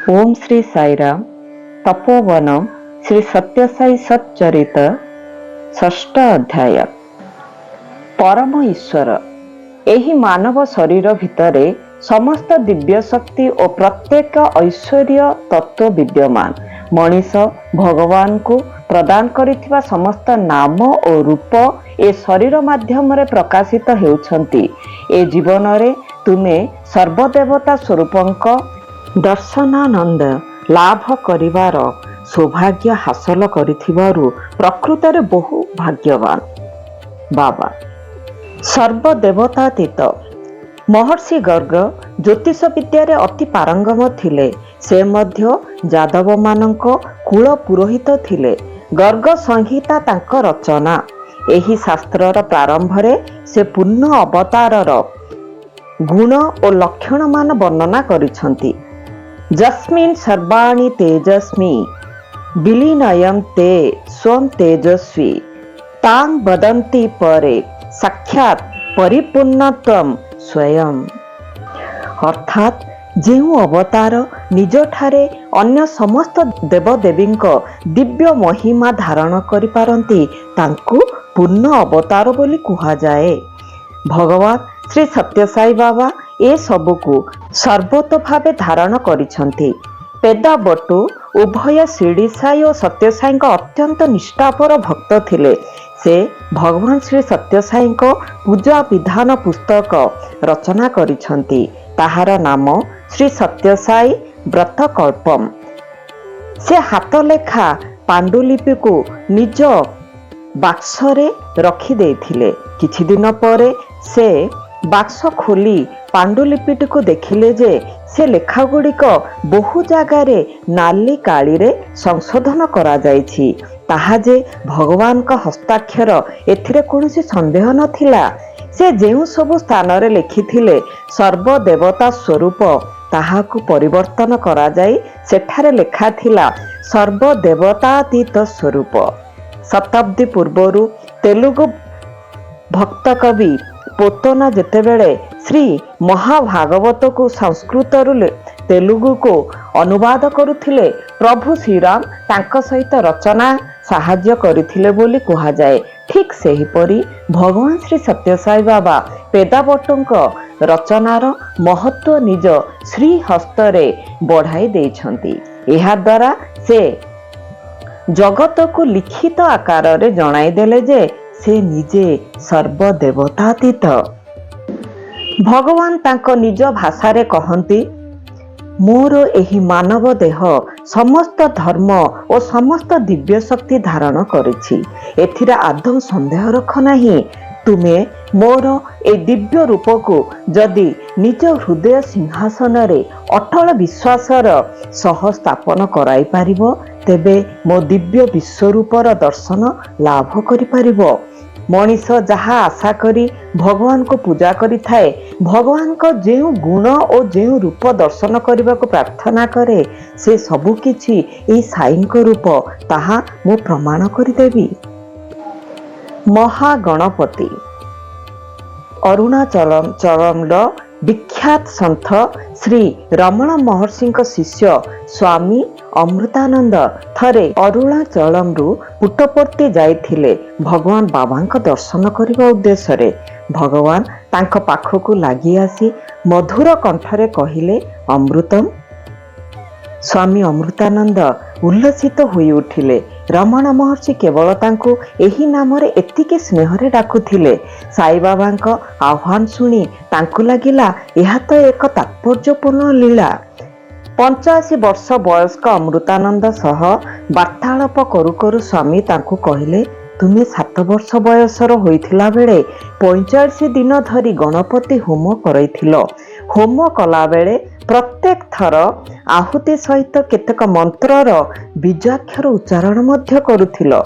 ओम श्री साईराम तपोवन श्री सत्यसाई सच्चरित षष्ठ अध्याय। परम ईश्वर एही मानव शरीर भितरे समस्त दिव्य शक्ति और प्रत्येक ऐश्वर्य तत्व विद्यमान। मनीष भगवान को प्रदान करिथिबा समस्त नाम और रूप ए शरीर माध्यम रे प्रकाशित हेउछंती। ए जीवन रे तुमे सर्वदेवता स्वरूपंक दर्शनानंद लाभ करिवार सौभाग्य हासिल करिथिबारु प्रकृତରେ बहु भाग्यवान। बाबा सर्वदेवतातीत महर्षि गर्ग ज्योतिष विद्यारे अति पारंगम थिले। से मध्य जादव मानक कुल पुरोहित थिले। गर्ग संहिता तांक रचना। एही शास्त्रर प्रारंभरे से पूर्ण अवतारर गुण और लक्षण मान वर्णना करिसंती। जस्मिन् सर्वाणि तेजस्मि विलीनयं ते स्वं तेजस्वी तां वदन्ति परे साक्षात् परिपूर्णत्वं स्वयं। अर्थात जेउ अवतार निज ठारे अन्य समस्त देवदेवींक दिव्य महिमा धारण करि पारंती तांकु पूर्ण अवतार बोली कुहा जाए। भगवान श्री सत्यसाई बाबा ए सबुकु सर्वतो भावे धारण करिसंती। पेदाबटु उभय शिरडी साई और सत्यसाई अत्यंत निष्ठापर भक्त थिले। से भगवान श्री सत्यसाई पूजा विधान पुस्तक रचना करिसंती। ताहार नाम श्री सत्यसाई व्रतकल्पम। से हाथ लेखा पांडुलिपि को निज बाक्सरे रखी देथिले। किछि दिन परे से बाक्स खोली पांडुलिपिटी को देखिले जे से लेखा गुड़िक बहु जगार नाली काली रे संशोधन करा जायछि। ताहा जे भगवान का हस्ताक्षर एथिरे कोनोसी संदेह नथिला। से जेउ सब स्थान रे लिखिथिले सर्वदेवता स्वरूप ताहाकु परिवर्तन करा जाई सेठारे लेखा थिला सर्वदेवतातीत स्वरूप। शताब्दी पूर्वरु तेलुगु भक्त कवि पोतना जेतेबेले श्री महाभागवत को संस्कृत तेलुगु को अनुवाद करुथिले प्रभु श्रीराम तांक सहित रचना साहाय्य करिथिले बोली कुहा जाए। ठीक सेहीपरि भगवान श्री सत्यसाई बाबा पेदाबटुंक रचनार महत्व निज श्री हस्तरे बढ़ाई देइछंती। एहा द्वारा से जगत को लिखित आकार रे जणाई देले जे से निजे सर्वदेवतातीत। भगवान तांको निज भाषा रे कहंती, मोर एही मानव देह समस्त धर्म और समस्त दिव्य शक्ति धारण करिछि। एथिरे आदम संदेह रख नाही। तुमे मोर ए दिव्य रूप को जदि निज हृदय सिंहासन रे अटल विश्वासर सह स्थापन कराई पारिबो तेबे मो दिव्य विश्वरूपर दर्शन लाभ करि पारिबो। मनीष जहा आशा करी भगवान को पूजा करि थाए, भगवान को जेउ गुण और जेउ रूप दर्शन करने को प्रार्थना करे से सबु किछि एई साईंक रूप ताहा मु प्रमाण करिदेवी। महागणपति अरुणाचलम विख्यात संत श्री रमण महर्षि शिष्य स्वामी अमृतानंद थरे अरुणाचलम पुट्टपर्ती जाइथिले भगवान बाबांक दर्शन करने उद्देश्य रे। भगवान तांक पाखकु लागि आसी मधुर कंठरे कहिले अमृतम। स्वामी अमृतानंद उल्लसित होई उठिले। रमण महर्षि केवल तांको एही नामरे एतिके स्नेहरे डाकुथिले। साई बाबांक आह्वान सुनी तांकु लागिला एहा तो एक तात्पर्यपूर्ण लीला। 85 वर्ष वयस्क अमृतानंद सह वार्तालाप करू करू स्वामी तांकु कहिले, तुमे 7 वर्ष बयसर होइथिला बेले 45 दिन धरी गणपति होम करैथिलो। होम कला बेले प्रत्येक थर आहुति सहित केतक मंत्रर बीजाक्षर उच्चारण मध्य करुथिलो।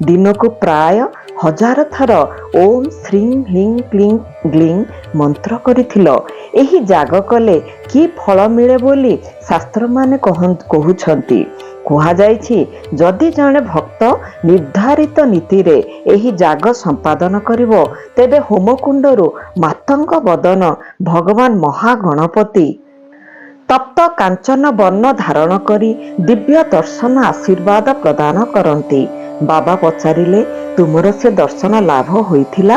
दिन को प्राय 1000 थर ओम श्रीं ह्रीं क्लीं ग्लीं मंत्र करिथिलो। एही जाग कले कि फल मिले बोली शास्त्र माने कहुछंती। कुहा जाइछि जदि जने भक्त निर्धारित नीति रे एही जाग संपादन करिवो तेबे होमकुंडरू मातंग बदन भगवान महागणपति ତପ୍ତ କାଞ୍ଚନ ବର୍ଣ୍ଣ ଧାରଣ କରି ଦିବ୍ୟ ଦର୍ଶନ ଆଶୀର୍ବାଦ ପ୍ରଦାନ କରନ୍ତି। ବାବା ପଚାରିଲେ, ତୁମର ସେ ଦର୍ଶନ ଲାଭ ହୋଇଥିଲା?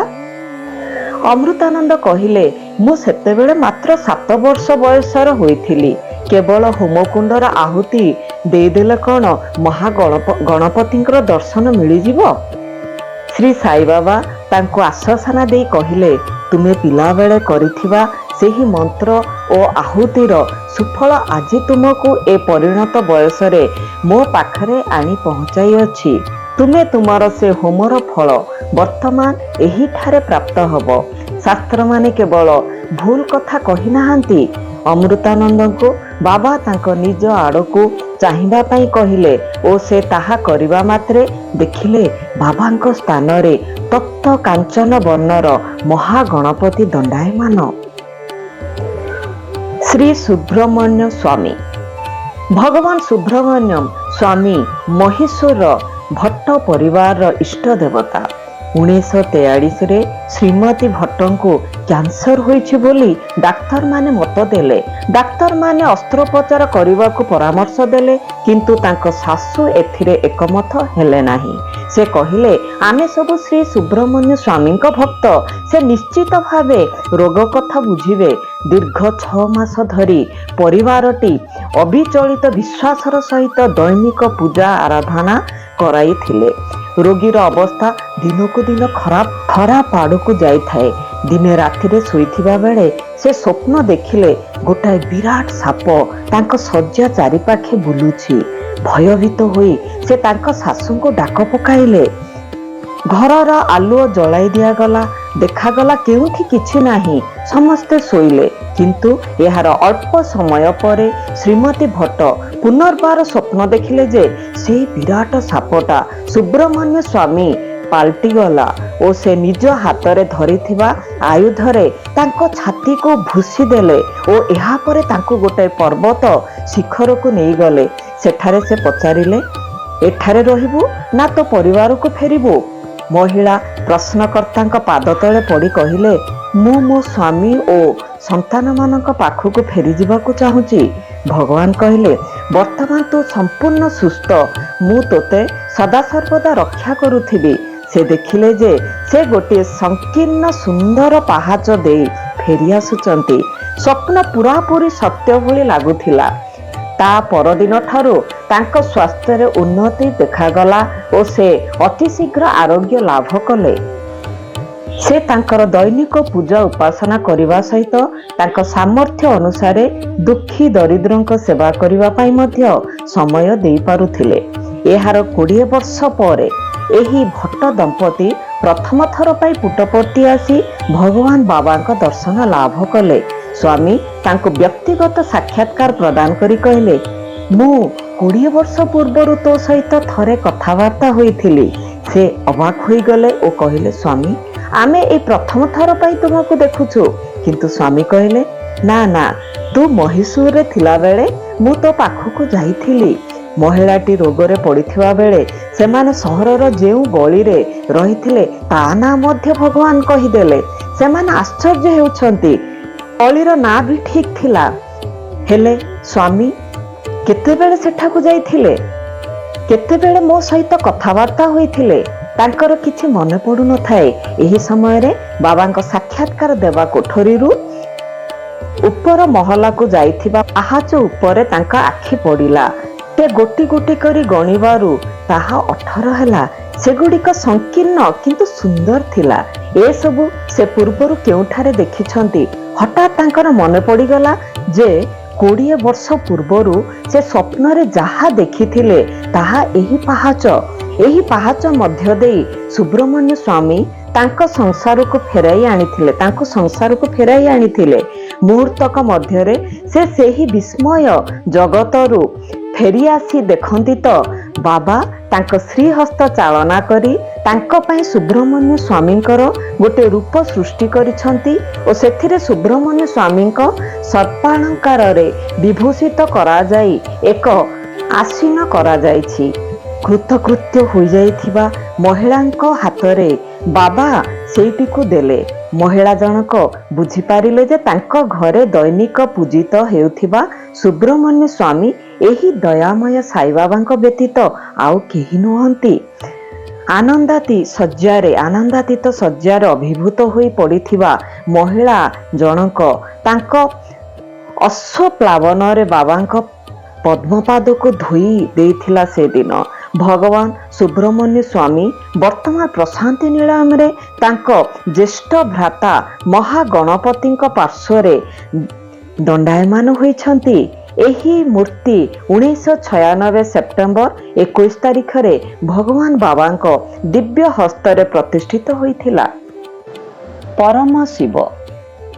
ଅମୃତାନନ୍ଦ କହିଲେ, ମୁଁ ସେତେବେଳେ ମାତ୍ର 7 ବର୍ଷ ବୟସର ହୋଇଥିଲି। କେବଳ ହୋମକୁଣ୍ଡର ଆହୁତି ଦେଇଦେଲେ କ'ଣ ଗଣପତିଙ୍କର ଦର୍ଶନ ମିଳିଯିବ? ଶ୍ରୀ ସାଇବାବା ତାଙ୍କୁ ଆଶ୍ୱାସନା ଦେଇ କହିଲେ, ତୁମେ ପିଲାବେଳେ କରିଥିବା ସେହି ମନ୍ତ୍ର ଓ ଆହୁତିର ସୁଫଳ ଆଜି ତୁମକୁ ଏ ପରିଣତ ବୟସରେ ମୋ ପାଖରେ ଆଣି ପହଞ୍ଚାଇଅଛି। ତୁମେ ତୁମର ସେ ହୋମର ଫଳ ବର୍ତ୍ତମାନ ଏହିଠାରେ ପ୍ରାପ୍ତ ହେବ। ଶାସ୍ତ୍ରମାନେ କେବଳ ଭୁଲ କଥା କହିନାହାନ୍ତି। ଅମୃତାନନ୍ଦଙ୍କୁ ବାବା ତାଙ୍କ ନିଜ ଆଡ଼କୁ ଚାହିଁବା ପାଇଁ କହିଲେ ଓ ସେ ତାହା କରିବା ମାତ୍ରେ ଦେଖିଲେ ବାବାଙ୍କ ସ୍ଥାନରେ ତପ୍ତ କାଞ୍ଚନ ବର୍ଣ୍ଣର ମହାଗଣପତି ଦଣ୍ଡାୟମାନ। ଶ୍ରୀ ସୁବ୍ରମଣ୍ୟ ସ୍ୱାମୀ। ଭଗବାନ ସୁବ୍ରମଣ୍ୟମ ସ୍ୱାମୀ ମହୀଶୂରର ଭଟ୍ଟ ପରିବାରର ଇଷ୍ଟ ଦେବତା। 1943ରେ ଶ୍ରୀମତୀ ଭଟ୍ଟଙ୍କୁ କ୍ୟାନ୍ସର ହୋଇଛି ବୋଲି ଡାକ୍ତରମାନେ ମତ ଦେଲେ। ଡାକ୍ତରମାନେ ଅସ୍ତ୍ରୋପଚାର କରିବାକୁ ପରାମର୍ଶ ଦେଲେ, କିନ୍ତୁ ତାଙ୍କ ଶାଶୁ ଏଥିରେ ଏକମତ ହେଲେ ନାହିଁ। ସେ କହିଲେ, ଆମେ ସବୁ ଶ୍ରୀ ସୁବ୍ରମଣ୍ୟ ସ୍ୱାମୀଙ୍କ ଭକ୍ତ, ସେ ନିଶ୍ଚିତ ଭାବେ ରୋଗ କଥା ବୁଝିବେ। ଦୀର୍ଘ 6 ମାସ ଧରି ପରିବାରଟି ଅବିଚଳିତ ବିଶ୍ୱାସର ସହିତ ଦୈନିକ ପୂଜା ଆରାଧନା କରାଇଥିଲେ। ରୋଗୀର ଅବସ୍ଥା ଦିନକୁ ଦିନ ଖରାପ ଆଡ଼କୁ ଯାଇଥାଏ। ଦିନେ ରାତିରେ ଶୋଇଥିବା ବେଳେ ସେ ସ୍ୱପ୍ନ ଦେଖିଲେ ଗୋଟାଏ ବିରାଟ ସାପ ତାଙ୍କ ଶଯ୍ୟା ଚାରିପାଖେ ବୁଲୁଛି। ଭୟଭୀତ ହୋଇ ସେ ତାଙ୍କ ଶାଶୁଙ୍କୁ ଡାକ ପକାଇଲେ। ଘରର ଆଲୁଅ ଜଳାଇ ଦିଆଗଲା। ଦେଖାଗଲା କେଉଁଠି କିଛି ନାହିଁ, ସମସ୍ତେ ଶୋଇଲେ। କିନ୍ତୁ ଏହାର ଅଳ୍ପ ସମୟ ପରେ ଶ୍ରୀମତୀ ଭଟ୍ଟ ପୁନର୍ବାର ସ୍ୱପ୍ନ ଦେଖିଲେ ଯେ ସେହି ବିରାଟ ସାପଟା ସୁବ୍ରମଣ୍ୟ ସ୍ୱାମୀ ପାଲଟିଗଲା ଓ ସେ ନିଜ ହାତରେ ଧରିଥିବା ଆୟୁଧରେ ତାଙ୍କ ଛାତିକୁ ଭୁଷି ଦେଲେ ଓ ଏହାପରେ ତାଙ୍କୁ ଗୋଟାଏ ପର୍ବତ ଶିଖରକୁ ନେଇଗଲେ। ସେଠାରେ ସେ ପଚାରିଲେ, ଏଠାରେ ରହିବୁ ନା ତୋ ପରିବାରକୁ ଫେରିବୁ? ମହିଳା ପ୍ରଶ୍ନକର୍ତ୍ତାଙ୍କ ପାଦ ତଳେ ପଡ଼ି କହିଲେ, ମୁଁ ମୋ ସ୍ୱାମୀ ଓ ସନ୍ତାନମାନଙ୍କ ପାଖକୁ ଫେରିଯିବାକୁ ଚାହୁଁଛି। ଭଗବାନ କହିଲେ, ବର୍ତ୍ତମାନ ତୁ ସମ୍ପୂର୍ଣ୍ଣ ସୁସ୍ଥ, ମୁଁ ତୋତେ ସଦାସର୍ବଦା ରକ୍ଷା କରୁଥିବି। ସେ ଦେଖିଲେ ଯେ ସେ ଗୋଟିଏ ସଂକୀର୍ଣ୍ଣ ସୁନ୍ଦର ପାହାଚ ଦେଇ ଫେରି ଆସୁଛନ୍ତି। ସ୍ୱପ୍ନ ପୁରାପୁରି ସତ୍ୟ ଭଳି ଲାଗୁଥିଲା। ତା ପରଦିନ ଠାରୁ ତାଙ୍କ ସ୍ୱାସ୍ଥ୍ୟରେ ଉନ୍ନତି ଦେଖାଗଲା ଓ ସେ ଅତିଶୀଘ୍ର ଆରୋଗ୍ୟ ଲାଭ କଲେ। ସେ ତାଙ୍କର ଦୈନିକ ପୂଜା ଉପାସନା କରିବା ସହିତ ତାଙ୍କ ସାମର୍ଥ୍ୟ ଅନୁସାରେ ଦୁଃଖୀ ଦରିଦ୍ରଙ୍କ ସେବା କରିବା ପାଇଁ ମଧ୍ୟ ସମୟ ଦେଇପାରୁଥିଲେ। ଏହାର 20 ବର୍ଷ ପରେ ଏହି ଭଟ୍ଟ ଦମ୍ପତି ପ୍ରଥମ ଥର ପାଇଁ ପୁଟପର୍ତ୍ତି ଆସି ଭଗବାନ ବାବାଙ୍କ ଦର୍ଶନ ଲାଭ କଲେ। ସ୍ୱାମୀ ତାଙ୍କୁ ବ୍ୟକ୍ତିଗତ ସାକ୍ଷାତକାର ପ୍ରଦାନ କରି କହିଲେ, ମୁଁ 20 ବର୍ଷ ପୂର୍ବରୁ ତୋ ସହିତ ଥରେ କଥାବାର୍ତ୍ତା ହୋଇଥିଲି। ସେ ଅବାକ ହୋଇଗଲେ ଓ କହିଲେ, ସ୍ୱାମୀ, ଆମେ ଏଇ ପ୍ରଥମ ଥର ପାଇଁ ତୁମକୁ ଦେଖୁଛୁ। କିନ୍ତୁ ସ୍ୱାମୀ କହିଲେ, ନା ନା, ତୁ ମହୀଶୂରରେ ଥିଲାବେଳେ ମୁଁ ତୋ ପାଖକୁ ଯାଇଥିଲି। ମହିଳାଟି ରୋଗରେ ପଡ଼ିଥିବା ବେଳେ ସେମାନେ ସହରର ଯେଉଁ ଗଳିରେ ରହିଥିଲେ ତା ନାଁ ମଧ୍ୟ ଭଗବାନ କହିଦେଲେ। ସେମାନେ ଆଶ୍ଚର୍ଯ୍ୟ ହେଉଛନ୍ତି, ଗଳିର ନାଁ ବି ଠିକ୍ ଥିଲା। ହେଲେ ସ୍ୱାମୀ କେତେବେଳେ ସେଠାକୁ ଯାଇଥିଲେ? କେତେବେଳେ ମୋ ସହିତ କଥାବାର୍ତ୍ତା ହୋଇଥିଲେ? ତାଙ୍କର କିଛି ମନେ ପଡ଼ୁନଥାଏ। ଏହି ସମୟରେ ବାବାଙ୍କ ସାକ୍ଷାତକାର ଦେବା କୋଠରୀରୁ ଉପର ମହଲାକୁ ଯାଇଥିବା ପାହାଚ ଉପରେ ତାଙ୍କ ଆଖି ପଡ଼ିଲା। ସେ ଗୋଟି ଗୋଟି କରି ଗଣିବାରୁ ତାହା 18 ହେଲା। ସେଗୁଡ଼ିକ ସଂକୀର୍ଣ୍ଣ କିନ୍ତୁ ସୁନ୍ଦର ଥିଲା। ଏସବୁ ସେ ପୂର୍ବରୁ କେଉଁଠାରେ ଦେଖିଛନ୍ତି। ହଠାତ୍ ତାଙ୍କର ମନେ ପଡ଼ିଗଲା ଯେ 20 ବର୍ଷ ପୂର୍ବରୁ ସେ ସ୍ୱପ୍ନରେ ଯାହା ଦେଖିଥିଲେ ତାହା ଏହି ପାହାଚ। ଏହି ପାହାଚ ମଧ୍ୟ ଦେଇ ସୁବ୍ରମଣ୍ୟ ସ୍ୱାମୀ ତାଙ୍କୁ ସଂସାରକୁ ଫେରାଇ ଆଣିଥିଲେ। ମୁହୂର୍ତ୍ତକ ମଧ୍ୟରେ ସେ ସେହି ବିସ୍ମୟ ଜଗତରୁ ଫେରିଆସି ଦେଖନ୍ତି ତ ବାବା ତାଙ୍କ ଶ୍ରୀହସ୍ତ ଚାଳନା କରି ତାଙ୍କ ପାଇଁ ସୁବ୍ରମଣ୍ୟ ସ୍ୱାମୀଙ୍କର ଗୋଟେ ରୂପ ସୃଷ୍ଟି କରିଛନ୍ତି ଓ ସେଥିରେ ସୁବ୍ରମଣ୍ୟ ସ୍ୱାମୀଙ୍କ ସର୍ପାଳଙ୍କାରରେ ବିଭୂଷିତ କରାଯାଇ ଏକ ଆସୀନ କରାଯାଇଛି। କୃତକୃତ୍ୟ ହୋଇଯାଇଥିବା ମହିଳାଙ୍କ ହାତରେ ବାବା ସେଇଟିକୁ ଦେଲେ। ମହିଳା ଜଣକ ବୁଝିପାରିଲେ ଯେ ତାଙ୍କ ଘରେ ଦୈନିକ ପୂଜିତ ହେଉଥିବା ସୁବ୍ରମଣ୍ୟ ସ୍ୱାମୀ ଏହି ଦୟାମୟ ସାଇବାବାଙ୍କ ବ୍ୟତୀତ ଆଉ କେହି ନୁହନ୍ତି। ଆନନ୍ଦାତୀତ ଶଯ୍ୟାରେ ଅଭିଭୂତ ହୋଇ ପଡ଼ିଥିବା ମହିଳା ଜଣକ ତାଙ୍କ ଅଶ୍ୱପ୍ଲାବନରେ ବାବାଙ୍କ ପଦ୍ମପାଦକୁ ଧୋଇ ଦେଇଥିଲା। ସେଦିନ ଭଗବାନ ସୁବ୍ରମଣ୍ୟ ସ୍ୱାମୀ ବର୍ତ୍ତମାନ ପ୍ରଶାନ୍ତି ନିଳୟମରେ ତାଙ୍କ ଜ୍ୟେଷ୍ଠ ଭ୍ରାତା ମହାଗଣପତିଙ୍କ ପାର୍ଶ୍ୱରେ ଦଣ୍ଡାୟମାନ ହୋଇଛନ୍ତି। ଏହି ମୂର୍ତ୍ତି 1996 ସେପ୍ଟେମ୍ବର 21 ତାରିଖରେ ଭଗବାନ ବାବାଙ୍କ ଦିବ୍ୟ ହସ୍ତରେ ପ୍ରତିଷ୍ଠିତ ହୋଇଥିଲା। ପରମ ଶିବ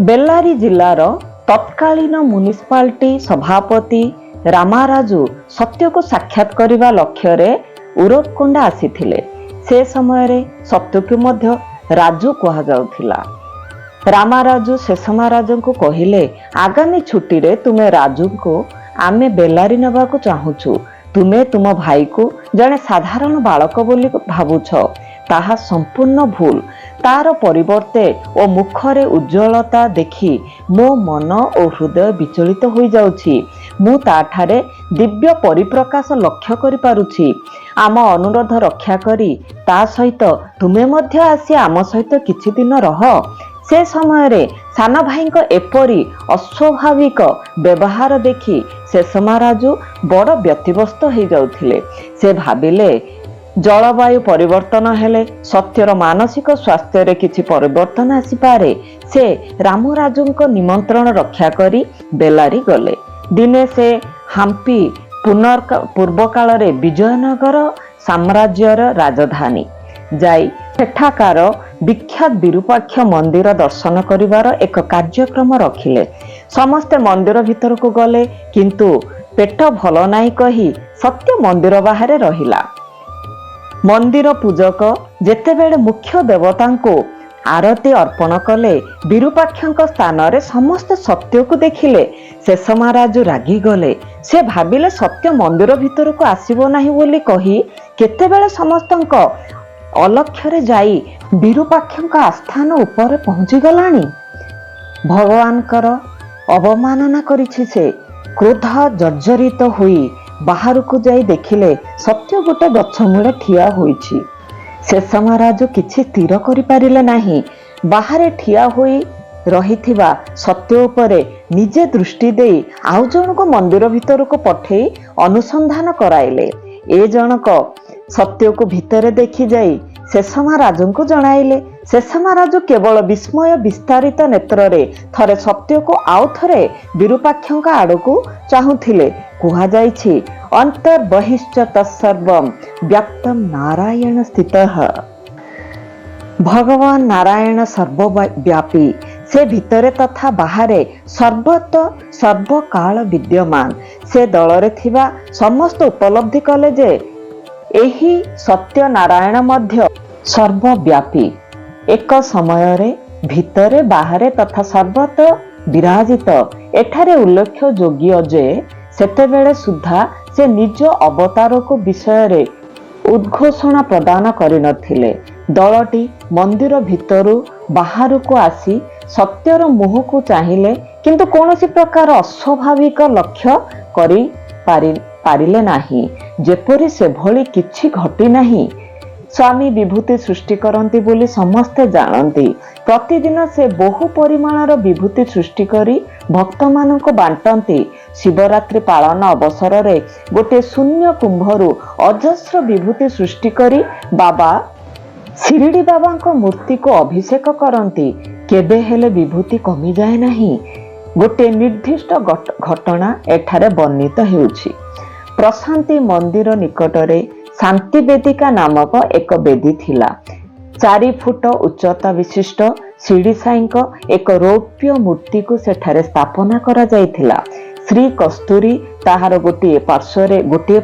ବେଲ୍ଲାରୀ ଜିଲ୍ଲାର ତତ୍କାଳୀନ ମ୍ୟୁନିସିପାଲିଟି ସଭାପତି ରାମାରାଜୁ ସତ୍ୟକୁ ସାକ୍ଷାତ କରିବା ଲକ୍ଷ୍ୟରେ ଉରକୋଣ୍ଡା ଆସିଥିଲେ। ସେ ସମୟରେ ସତ୍ୟକୁ ମଧ୍ୟ ରାଜୁ କୁହାଯାଉଥିଲା। ରାମାରାଜୁ ଶେଷମହାରାଜଙ୍କୁ କହିଲେ, ଆଗାମୀ ଛୁଟିରେ ତୁମେ ରାଜୁଙ୍କୁ ଆମେ ବେଲ୍ଲାରୀ ନେବାକୁ ଚାହୁଁଛୁ। ତୁମେ ତୁମ ଭାଇକୁ ଜଣେ ସାଧାରଣ ବାଳକ ବୋଲି ଭାବୁଛ, ତାହା ସମ୍ପୂର୍ଣ୍ଣ ଭୁଲ। ତାର ପରିବର୍ତ୍ତେ ଓ ମୁଖରେ ଉଜ୍ଜ୍ୱଳତା ଦେଖି ମୋ ମନ ଓ ହୃଦୟ ବିଚଳିତ ହୋଇଯାଉଛି। ମୁଁ ତାଠାରେ ଦିବ୍ୟ ପରିପ୍ରକାଶ ଲକ୍ଷ୍ୟ କରିପାରୁଛି। ଆମ ଅନୁରୋଧ ରକ୍ଷା କରି ତା ସହିତ ତୁମେ ମଧ୍ୟ ଆସି ଆମ ସହିତ କିଛି ଦିନ ରହ। ସେ ସମୟରେ ସାନ ଭାଇଙ୍କ ଏପରି ଅସ୍ୱାଭାବିକ ବ୍ୟବହାର ଦେଖି ଶେଷମହାରାଜୁ ବଡ଼ ବ୍ୟତିବ୍ୟସ୍ତ ହୋଇଯାଉଥିଲେ। ସେ ଭାବିଲେ, ଜଳବାୟୁ ପରିବର୍ତ୍ତନ ହେଲେ ସତ୍ୟର ମାନସିକ ସ୍ୱାସ୍ଥ୍ୟରେ କିଛି ପରିବର୍ତ୍ତନ ଆସିପାରେ। ସେ ରାମରାଜୁଙ୍କ ନିମନ୍ତ୍ରଣ ରକ୍ଷା କରି ବେଲ୍ଲାରୀ ଗଲେ। ଦିନେ ସେ ହାମ୍ପି ପୂର୍ବକାଳରେ ବିଜୟନଗର ସାମ୍ରାଜ୍ୟର ରାଜଧାନୀ ଯାଇ ସେଠାକାର ବିଖ୍ୟାତ ବିରୁପାକ୍ଷ ମନ୍ଦିର ଦର୍ଶନ କରିବାର ଏକ କାର୍ଯ୍ୟକ୍ରମ ରଖିଲେ। ସମସ୍ତେ ମନ୍ଦିର ଭିତରକୁ ଗଲେ, କିନ୍ତୁ ପେଟ ଭଲ ନାହିଁ କହି ସତ୍ୟ ମନ୍ଦିର ବାହାରେ ରହିଲା। ମନ୍ଦିର ପୂଜକ ଯେତେବେଳେ ମୁଖ୍ୟ ଦେବତାଙ୍କୁ ଆରତି ଅର୍ପଣ କଲେ, ବିରୁପାକ୍ଷଙ୍କ ସ୍ଥାନରେ ସମସ୍ତେ ସତ୍ୟକୁ ଦେଖିଲେ। ଶେଷମହାରାଜୁ ରାଗିଗଲେ। ସେ ଭାବିଲେ, ସତ୍ୟ ମନ୍ଦିର ଭିତରକୁ ଆସିବ ନାହିଁ ବୋଲି କହି କେତେବେଳେ ସମସ୍ତଙ୍କ ଅଲକ୍ଷ୍ୟରେ ଯାଇ ବିରୁପାକ୍ଷଙ୍କ ଆସ୍ଥାନ ଉପରେ ପହଞ୍ଚିଗଲାଣି। ଭଗବାନଙ୍କର ଅବମାନନା କରିଛି ସେ। କ୍ରୋଧ ଜର୍ଜରିତ ହୋଇ ବାହାରକୁ ଯାଇ ଦେଖିଲେ ସତ୍ୟ ଗୋଟେ ଗଛ ମୂଳେ ଠିଆ ହୋଇଛି। ଶେଷମହାରାଜୁ କିଛି ସ୍ଥିର କରିପାରିଲେ ନାହିଁ। ବାହାରେ ଠିଆ ହୋଇ ରହିଥିବା ସତ୍ୟ ଉପରେ ନିଜେ ଦୃଷ୍ଟି ଦେଇ ଆଉ ଜଣକୁ ମନ୍ଦିର ଭିତରକୁ ପଠେଇ ଅନୁସନ୍ଧାନ କରାଇଲେ। ଏ ଜଣକ ସତ୍ୟକୁ ଭିତରେ ଦେଖି ଯାଇ ଶେଷମହାରାଜୁଙ୍କୁ ଜଣାଇଲେ। ଶେଷମହାରାଜୁ କେବଳ ବିସ୍ମୟ ବିସ୍ତାରିତ ନେତ୍ରରେ ଥରେ ସତ୍ୟକୁ ଆଉ ଥରେ ବିରୁପାକ୍ଷଙ୍କ ଆଡ଼କୁ ଚାହୁଁଥିଲେ। କୁହାଯାଇଛି, ଅନ୍ତର୍ବହିଶ୍ଚ ତତ୍ସର୍ବଂ ବ୍ୟାପ୍ତଂ ନାରାୟଣ ସ୍ଥିତଃ। ଭଗବାନ ନାରାୟଣ ସର୍ବବ୍ୟାପୀ। ସେ ଭିତରେ ତଥା ବାହାରେ ସର୍ବତ ସର୍ବକାଳ ବିଦ୍ୟମାନ। ସେ ଦଳରେ ଥିବା ସମସ୍ତ ଉପଲବ୍ଧି କଲେ ଯେ ଏହି ସତ୍ୟ ନାରାୟଣ ମଧ୍ୟ ସର୍ବବ୍ୟାପୀ। ଏକ ସମୟରେ ଭିତରେ ବାହାରେ ତଥା ସର୍ବତ ବିରାଜିତ। ଏଠାରେ ଉଲ୍ଲେଖ୍ୟ ଯୋଗ୍ୟ ଯେ ସେତେବେଳେ ସୁଦ୍ଧା ସେ ନିଜ ଅବତାରକୁ ବିଷୟରେ ଉଦ୍ଘୋଷଣା ପ୍ରଦାନ କରିନଥିଲେ। ଦଳଟି ମନ୍ଦିର ଭିତରୁ ବାହାରକୁ ଆସି ସତ୍ୟର ମୁହଁକୁ ଚାହିଁଲେ, କିନ୍ତୁ କୌଣସି ପ୍ରକାର ଅସ୍ୱାଭାବିକ ଲକ୍ଷ୍ୟ କରିପାରିଲେ ନାହିଁ। ଯେପରି ସେଭଳି କିଛି ଘଟିନାହିଁ। ସ୍ୱାମୀ ବିଭୂତି ସୃଷ୍ଟି କରନ୍ତି ବୋଲି ସମସ୍ତେ ଜାଣନ୍ତି। ପ୍ରତିଦିନ ସେ ବହୁ ପରିମାଣର ବିଭୂତି ସୃଷ୍ଟି କରି ଭକ୍ତମାନଙ୍କୁ ବାଣ୍ଟନ୍ତି। ଶିବରାତ୍ରି ପାଳନ ଅବସରରେ ଗୋଟିଏ ଶୂନ୍ୟ କୁମ୍ଭରୁ ଅଜସ୍ର ବିଭୂତି ସୃଷ୍ଟି କରି ବାବା ଶିରିଡ଼ି ବାବାଙ୍କ ମୂର୍ତ୍ତିକୁ ଅଭିଷେକ କରନ୍ତି। କେବେ ହେଲେ ବିଭୂତି କମିଯାଏ ନାହିଁ। ଗୋଟିଏ ନିର୍ଦ୍ଦିଷ୍ଟ ଘଟଣା ଏଠାରେ ବର୍ଣ୍ଣିତ ହେଉଛି। ପ୍ରଶାନ୍ତି ମନ୍ଦିର ନିକଟରେ ଶାନ୍ତି ବେଦିକା ନାମକ ଏକ ବେଦୀ ଥିଲା। 4 ଫୁଟ ଉଚ୍ଚତା ବିଶିଷ୍ଟ ଶିରିଡ଼ି ସାଇଙ୍କ ଏକ ରୌପ୍ୟ ମୂର୍ତ୍ତିକୁ ସେଠାରେ ସ୍ଥାପନା କରାଯାଇଥିଲା। ଶ୍ରୀ କସ୍ତୁରୀ ତାହାର ଗୋଟିଏ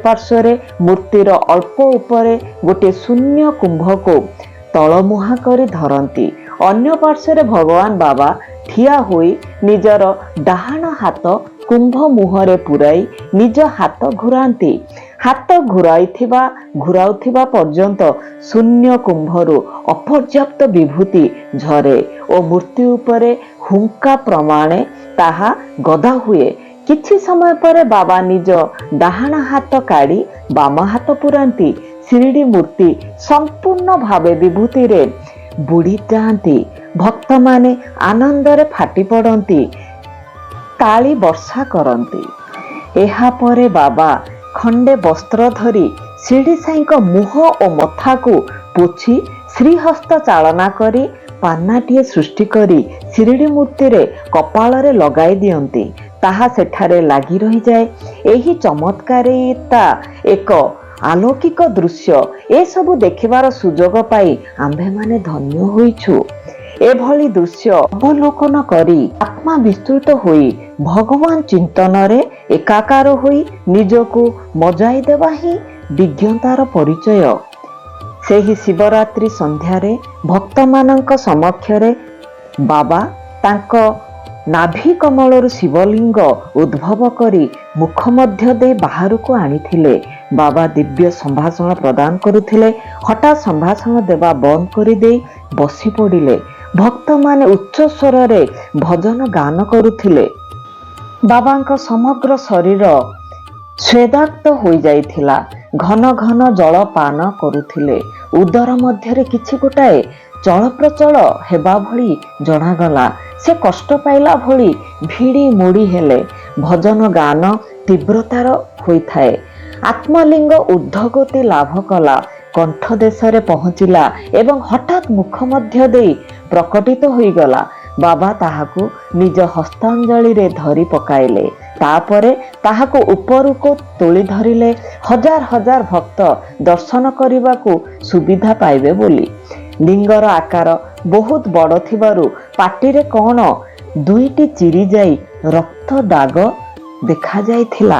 ପାର୍ଶ୍ୱରେ ମୂର୍ତ୍ତିର ଅଳ୍ପ ଉପରେ ଗୋଟିଏ ଶୂନ୍ୟ କୁମ୍ଭକୁ ତଳମୁହାଁ କରି ଧରନ୍ତି। ଅନ୍ୟ ପାର୍ଶ୍ୱରେ ଭଗବାନ ବାବା ଠିଆ ହୋଇ ନିଜର ଡାହାଣ ହାତ କୁମ୍ଭ ମୁହଁରେ ପୁରାଇ ନିଜ ହାତ ଘୁରାନ୍ତି। ହାତ ଘୁରାଉଥିବା ପର୍ଯ୍ୟନ୍ତ ଶୂନ୍ୟ କୁମ୍ଭରୁ ଅପର୍ଯ୍ୟାପ୍ତ ବିଭୂତି ଝରେ ଓ ମୂର୍ତ୍ତି ଉପରେ ହୁଙ୍କା ପ୍ରମାଣେ ତାହା ଗଦା ହୁଏ। କିଛି ସମୟ ପରେ ବାବା ନିଜ ଡାହାଣ ହାତ କାଢି ବାମ ହାତ ପୁରାନ୍ତି। ଶିରିଡି ମୂର୍ତ୍ତି ସମ୍ପୂର୍ଣ୍ଣ ଭାବେ ବିଭୂତିରେ ବୁଡି ଯାଆନ୍ତି। ଭକ୍ତମାନେ ଆନନ୍ଦରେ ଫାଟି ପଡନ୍ତି, ତାଳି ବର୍ଷା କରନ୍ତି। ଏହାପରେ ବାବା ଖଣ୍ଡେ ବସ୍ତ୍ର ଧରି ଶିରିଡି ସାଇଙ୍କ ମୁହଁ ଓ ମଥାକୁ ପୋଛି ଶ୍ରୀହସ୍ତ ଚାଳନା କରି ପାନାଟିଏ ସୃଷ୍ଟି କରି ଶିରିଡି ମୂର୍ତ୍ତିରେ କପାଳରେ ଲଗାଇ ଦିଅନ୍ତି। ତାହା ସେଠାରେ ଲାଗି ରହିଯାଏ। ଏହି ଚମତ୍କାରିତା ଏକ ଆଲୌକିକ ଦୃଶ୍ୟ। ଏସବୁ ଦେଖିବାର ସୁଯୋଗ ପାଇ ଆମ୍ଭେମାନେ ଧନ୍ୟ ହୋଇଛୁ। ଏଭଳି ଦୃଶ୍ୟ ଅବଲୋକନ କରି ଆତ୍ମା ବିସ୍ତୃତ ହୋଇ ଭଗବାନ ଚିନ୍ତନରେ ଏକାକାର ହୋଇ ନିଜକୁ ମଜାଇ ଦେବା ହିଁ ବିଜ୍ଞତାର ପରିଚୟ। ସେହି ଶିବରାତ୍ରି ସନ୍ଧ୍ୟାରେ ଭକ୍ତମାନଙ୍କ ସମକ୍ଷରେ ବାବା ତାଙ୍କ ନାଭି କମଳରୁ ଶିବଲିଙ୍ଗ ଉଦ୍ଭବ କରି ମୁଖ ମଧ୍ୟ ଦେଇ ବାହାରକୁ ଆଣିଥିଲେ। ବାବା ଦିବ୍ୟ ସମ୍ଭାଷଣ ପ୍ରଦାନ କରୁଥିଲେ। ହଠାତ୍ ସମ୍ଭାଷଣ ଦେବା ବନ୍ଦ କରିଦେଇ ବସି ପଡ଼ିଲେ। ଭକ୍ତମାନେ ଉଚ୍ଚ ସ୍ୱରରେ ଭଜନ ଗାନ କରୁଥିଲେ। ବାବାଙ୍କ ସମଗ୍ର ଶରୀର ସ୍ୱେଦାକ୍ତ ହୋଇଯାଇଥିଲା। ଘନ ଘନ ଜଳ ପାନ କରୁଥିଲେ। ଉଦର ମଧ୍ୟରେ କିଛି ଗୋଟାଏ ଚଳପ୍ରଚଳ ହେବା ଭଳି ଜଣାଗଲା। ସେ କଷ୍ଟ ପାଇଲା ଭଳି ଭିଡ଼ି ମୋଡ଼ି ହେଲେ। ଭଜନ ଗାନ ତୀବ୍ରତାର ହୋଇଥାଏ। ଆତ୍ମଲିଙ୍ଗ ଊର୍ଦ୍ଧ୍ୱଗତି ଲାଭ କଲା, କଣ୍ଠ ଦେଶରେ ପହଞ୍ଚିଲା ଏବଂ ହଠାତ୍ ମୁଖ ମଧ୍ୟ ଦେଇ ପ୍ରକଟିତ ହୋଇଗଲା। ବାବା ତାହାକୁ ନିଜ ହସ୍ତାଞ୍ଜଳିରେ ଧରି ପକାଇଲେ। ତାପରେ ତାହାକୁ ଉପରକୁ ତୋଳି ଧରିଲେ ହଜାର ହଜାର ଭକ୍ତ ଦର୍ଶନ କରିବାକୁ ସୁବିଧା ପାଇବେ ବୋଲି। ଲିଙ୍ଗର ଆକାର ବହୁତ ବଡ଼ ଥିବାରୁ ପାଟିରେ କ'ଣ ଦୁଇଟି ଚିରିଯାଇ ରକ୍ତ ଦାଗ ଦେଖାଯାଇଥିଲା।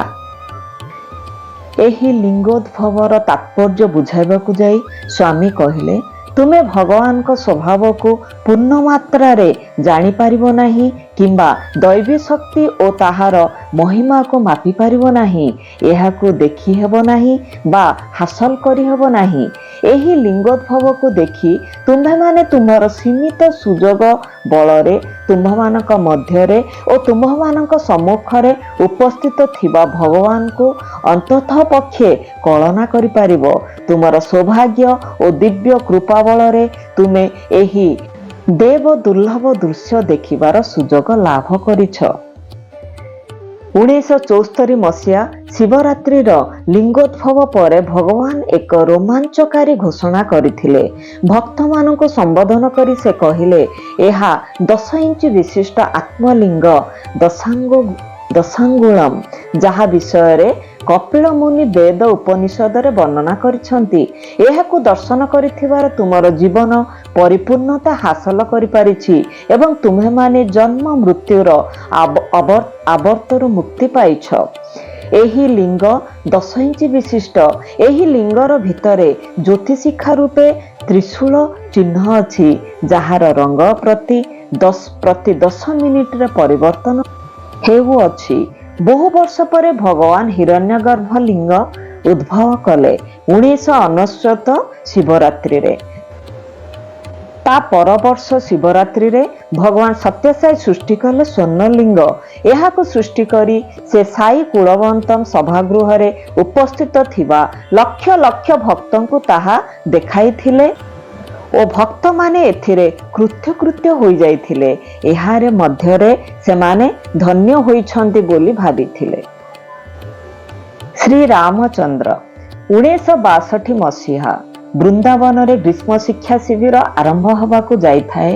ଏହି ଲିଙ୍ଗୋଦ୍ଭବର ତାତ୍ପର୍ଯ୍ୟ ବୁଝାଇବାକୁ ଯାଇ ସ୍ୱାମୀ କହିଲେ, ତୁମେ ଭଗବାନଙ୍କ ସ୍ୱଭାବକୁ ପୂର୍ଣ୍ଣ ମାତ୍ରାରେ ଜାଣିପାରିବ ନାହିଁ କିମ୍ବା ଦୈବୀ ଶକ୍ତି ଓ ତାହାର ମହିମାକୁ ମାପିପାରିବ ନାହିଁ। ଏହାକୁ ଦେଖି ହେବ ନାହିଁ ବା ହାସଲ କରିହେବ ନାହିଁ। ଏହି ଲିଙ୍ଗୋଦ୍ଭବକୁ ଦେଖି ତୁମ୍ଭେମାନେ ତୁମ୍ଭର ସୀମିତ ସୁଯୋଗ ବଳରେ ତୁମ୍ଭମାନଙ୍କ ମଧ୍ୟରେ ଓ ତୁମ୍ଭମାନଙ୍କ ସମ୍ମୁଖରେ ଉପସ୍ଥିତ ଥିବା ଭଗବାନଙ୍କୁ ଅନ୍ତତଃ ପକ୍ଷେ କଳନା କରିପାରିବ। ତୁମର ସୌଭାଗ୍ୟ ଓ ଦିବ୍ୟ କୃପା ବଳରେ ତୁମେ ଏହି ଦେବ ଦୁର୍ଲଭ ଦୃଶ୍ୟ ଦେଖିବାର ସୁଯୋଗ ଲାଭ କରିଛ। 1974 ମସିହା ଶିବରାତ୍ରିର ଲିଙ୍ଗୋଦ୍ଭବ ପରେ ଭଗବାନ ଏକ ରୋମାଞ୍ଚକାରୀ ଘୋଷଣା କରିଥିଲେ। ଭକ୍ତମାନଙ୍କୁ ସମ୍ବୋଧନ କରି ସେ କହିଲେ, ଏହା 10 ଇଞ୍ଚ ବିଶିଷ୍ଟ ଆତ୍ମଲିଙ୍ଗ ଦଶାଙ୍ଗୁଳମ୍, ଯାହା ବିଷୟରେ କପିଳ ମୁନି ବେଦ ଉପନିଷଦରେ ବର୍ଣ୍ଣନା କରିଛନ୍ତି। ଏହାକୁ ଦର୍ଶନ କରିଥିବାର ତୁମର ଜୀବନ ପରିପୂର୍ଣ୍ଣତା ହାସଲ କରିପାରିଛି ଏବଂ ତୁମ୍ଭେମାନେ ଜନ୍ମ ମୃତ୍ୟୁର ଆବର୍ତ୍ତରୁ ମୁକ୍ତି ପାଇଛ। ଏହି ଲିଙ୍ଗ 10 ଇଞ୍ଚ ବିଶିଷ୍ଟ। ଏହି ଲିଙ୍ଗର ଭିତରେ ଜ୍ୟୋତିଶିଖା ରୂପେ ତ୍ରିଶୂଳ ଚିହ୍ନ ଅଛି, ଯାହାର ରଙ୍ଗ ପ୍ରତି 10 ମିନିଟରେ ପରିବର୍ତ୍ତନ ହେଉଅଛି। ବହୁ ବର୍ଷ ପରେ ଭଗବାନ ହିରଣ୍ୟଗର୍ଭ ଲିଙ୍ଗ ଉଦ୍ଭବ କଲେ 1999 ଶିବରାତ୍ରିରେ। ତା ପର ବର୍ଷ ଶିବରାତ୍ରିରେ ଭଗବାନ ସତ୍ୟସାଇ ସୃଷ୍ଟି କଲେ ସ୍ୱର୍ଣ୍ଣଲିଙ୍ଗ। ଏହାକୁ ସୃଷ୍ଟି କରି ସେ ସାଇ କୁଳବନ୍ତମ ସଭାଗୃହରେ ଉପସ୍ଥିତ ଥିବା ଲକ୍ଷ ଲକ୍ଷ ଭକ୍ତଙ୍କୁ ତାହା ଦେଖାଇଥିଲେ ଓ ଭକ୍ତମାନେ ଏଥିରେ କୃତ୍ୟକୃତ୍ୟ ହୋଇଯାଇଥିଲେ। ଏହାର ମଧ୍ୟରେ ସେମାନେ ଧନ୍ୟ ହୋଇଛନ୍ତି ବୋଲି ଭାବିଥିଲେ। ଶ୍ରୀରାମଚନ୍ଦ୍ର 1962 ମସିହା ବୃନ୍ଦାବନରେ ଗ୍ରୀଷ୍ମ ଶିକ୍ଷା ଶିବିର ଆରମ୍ଭ ହେବାକୁ ଯାଇଥାଏ।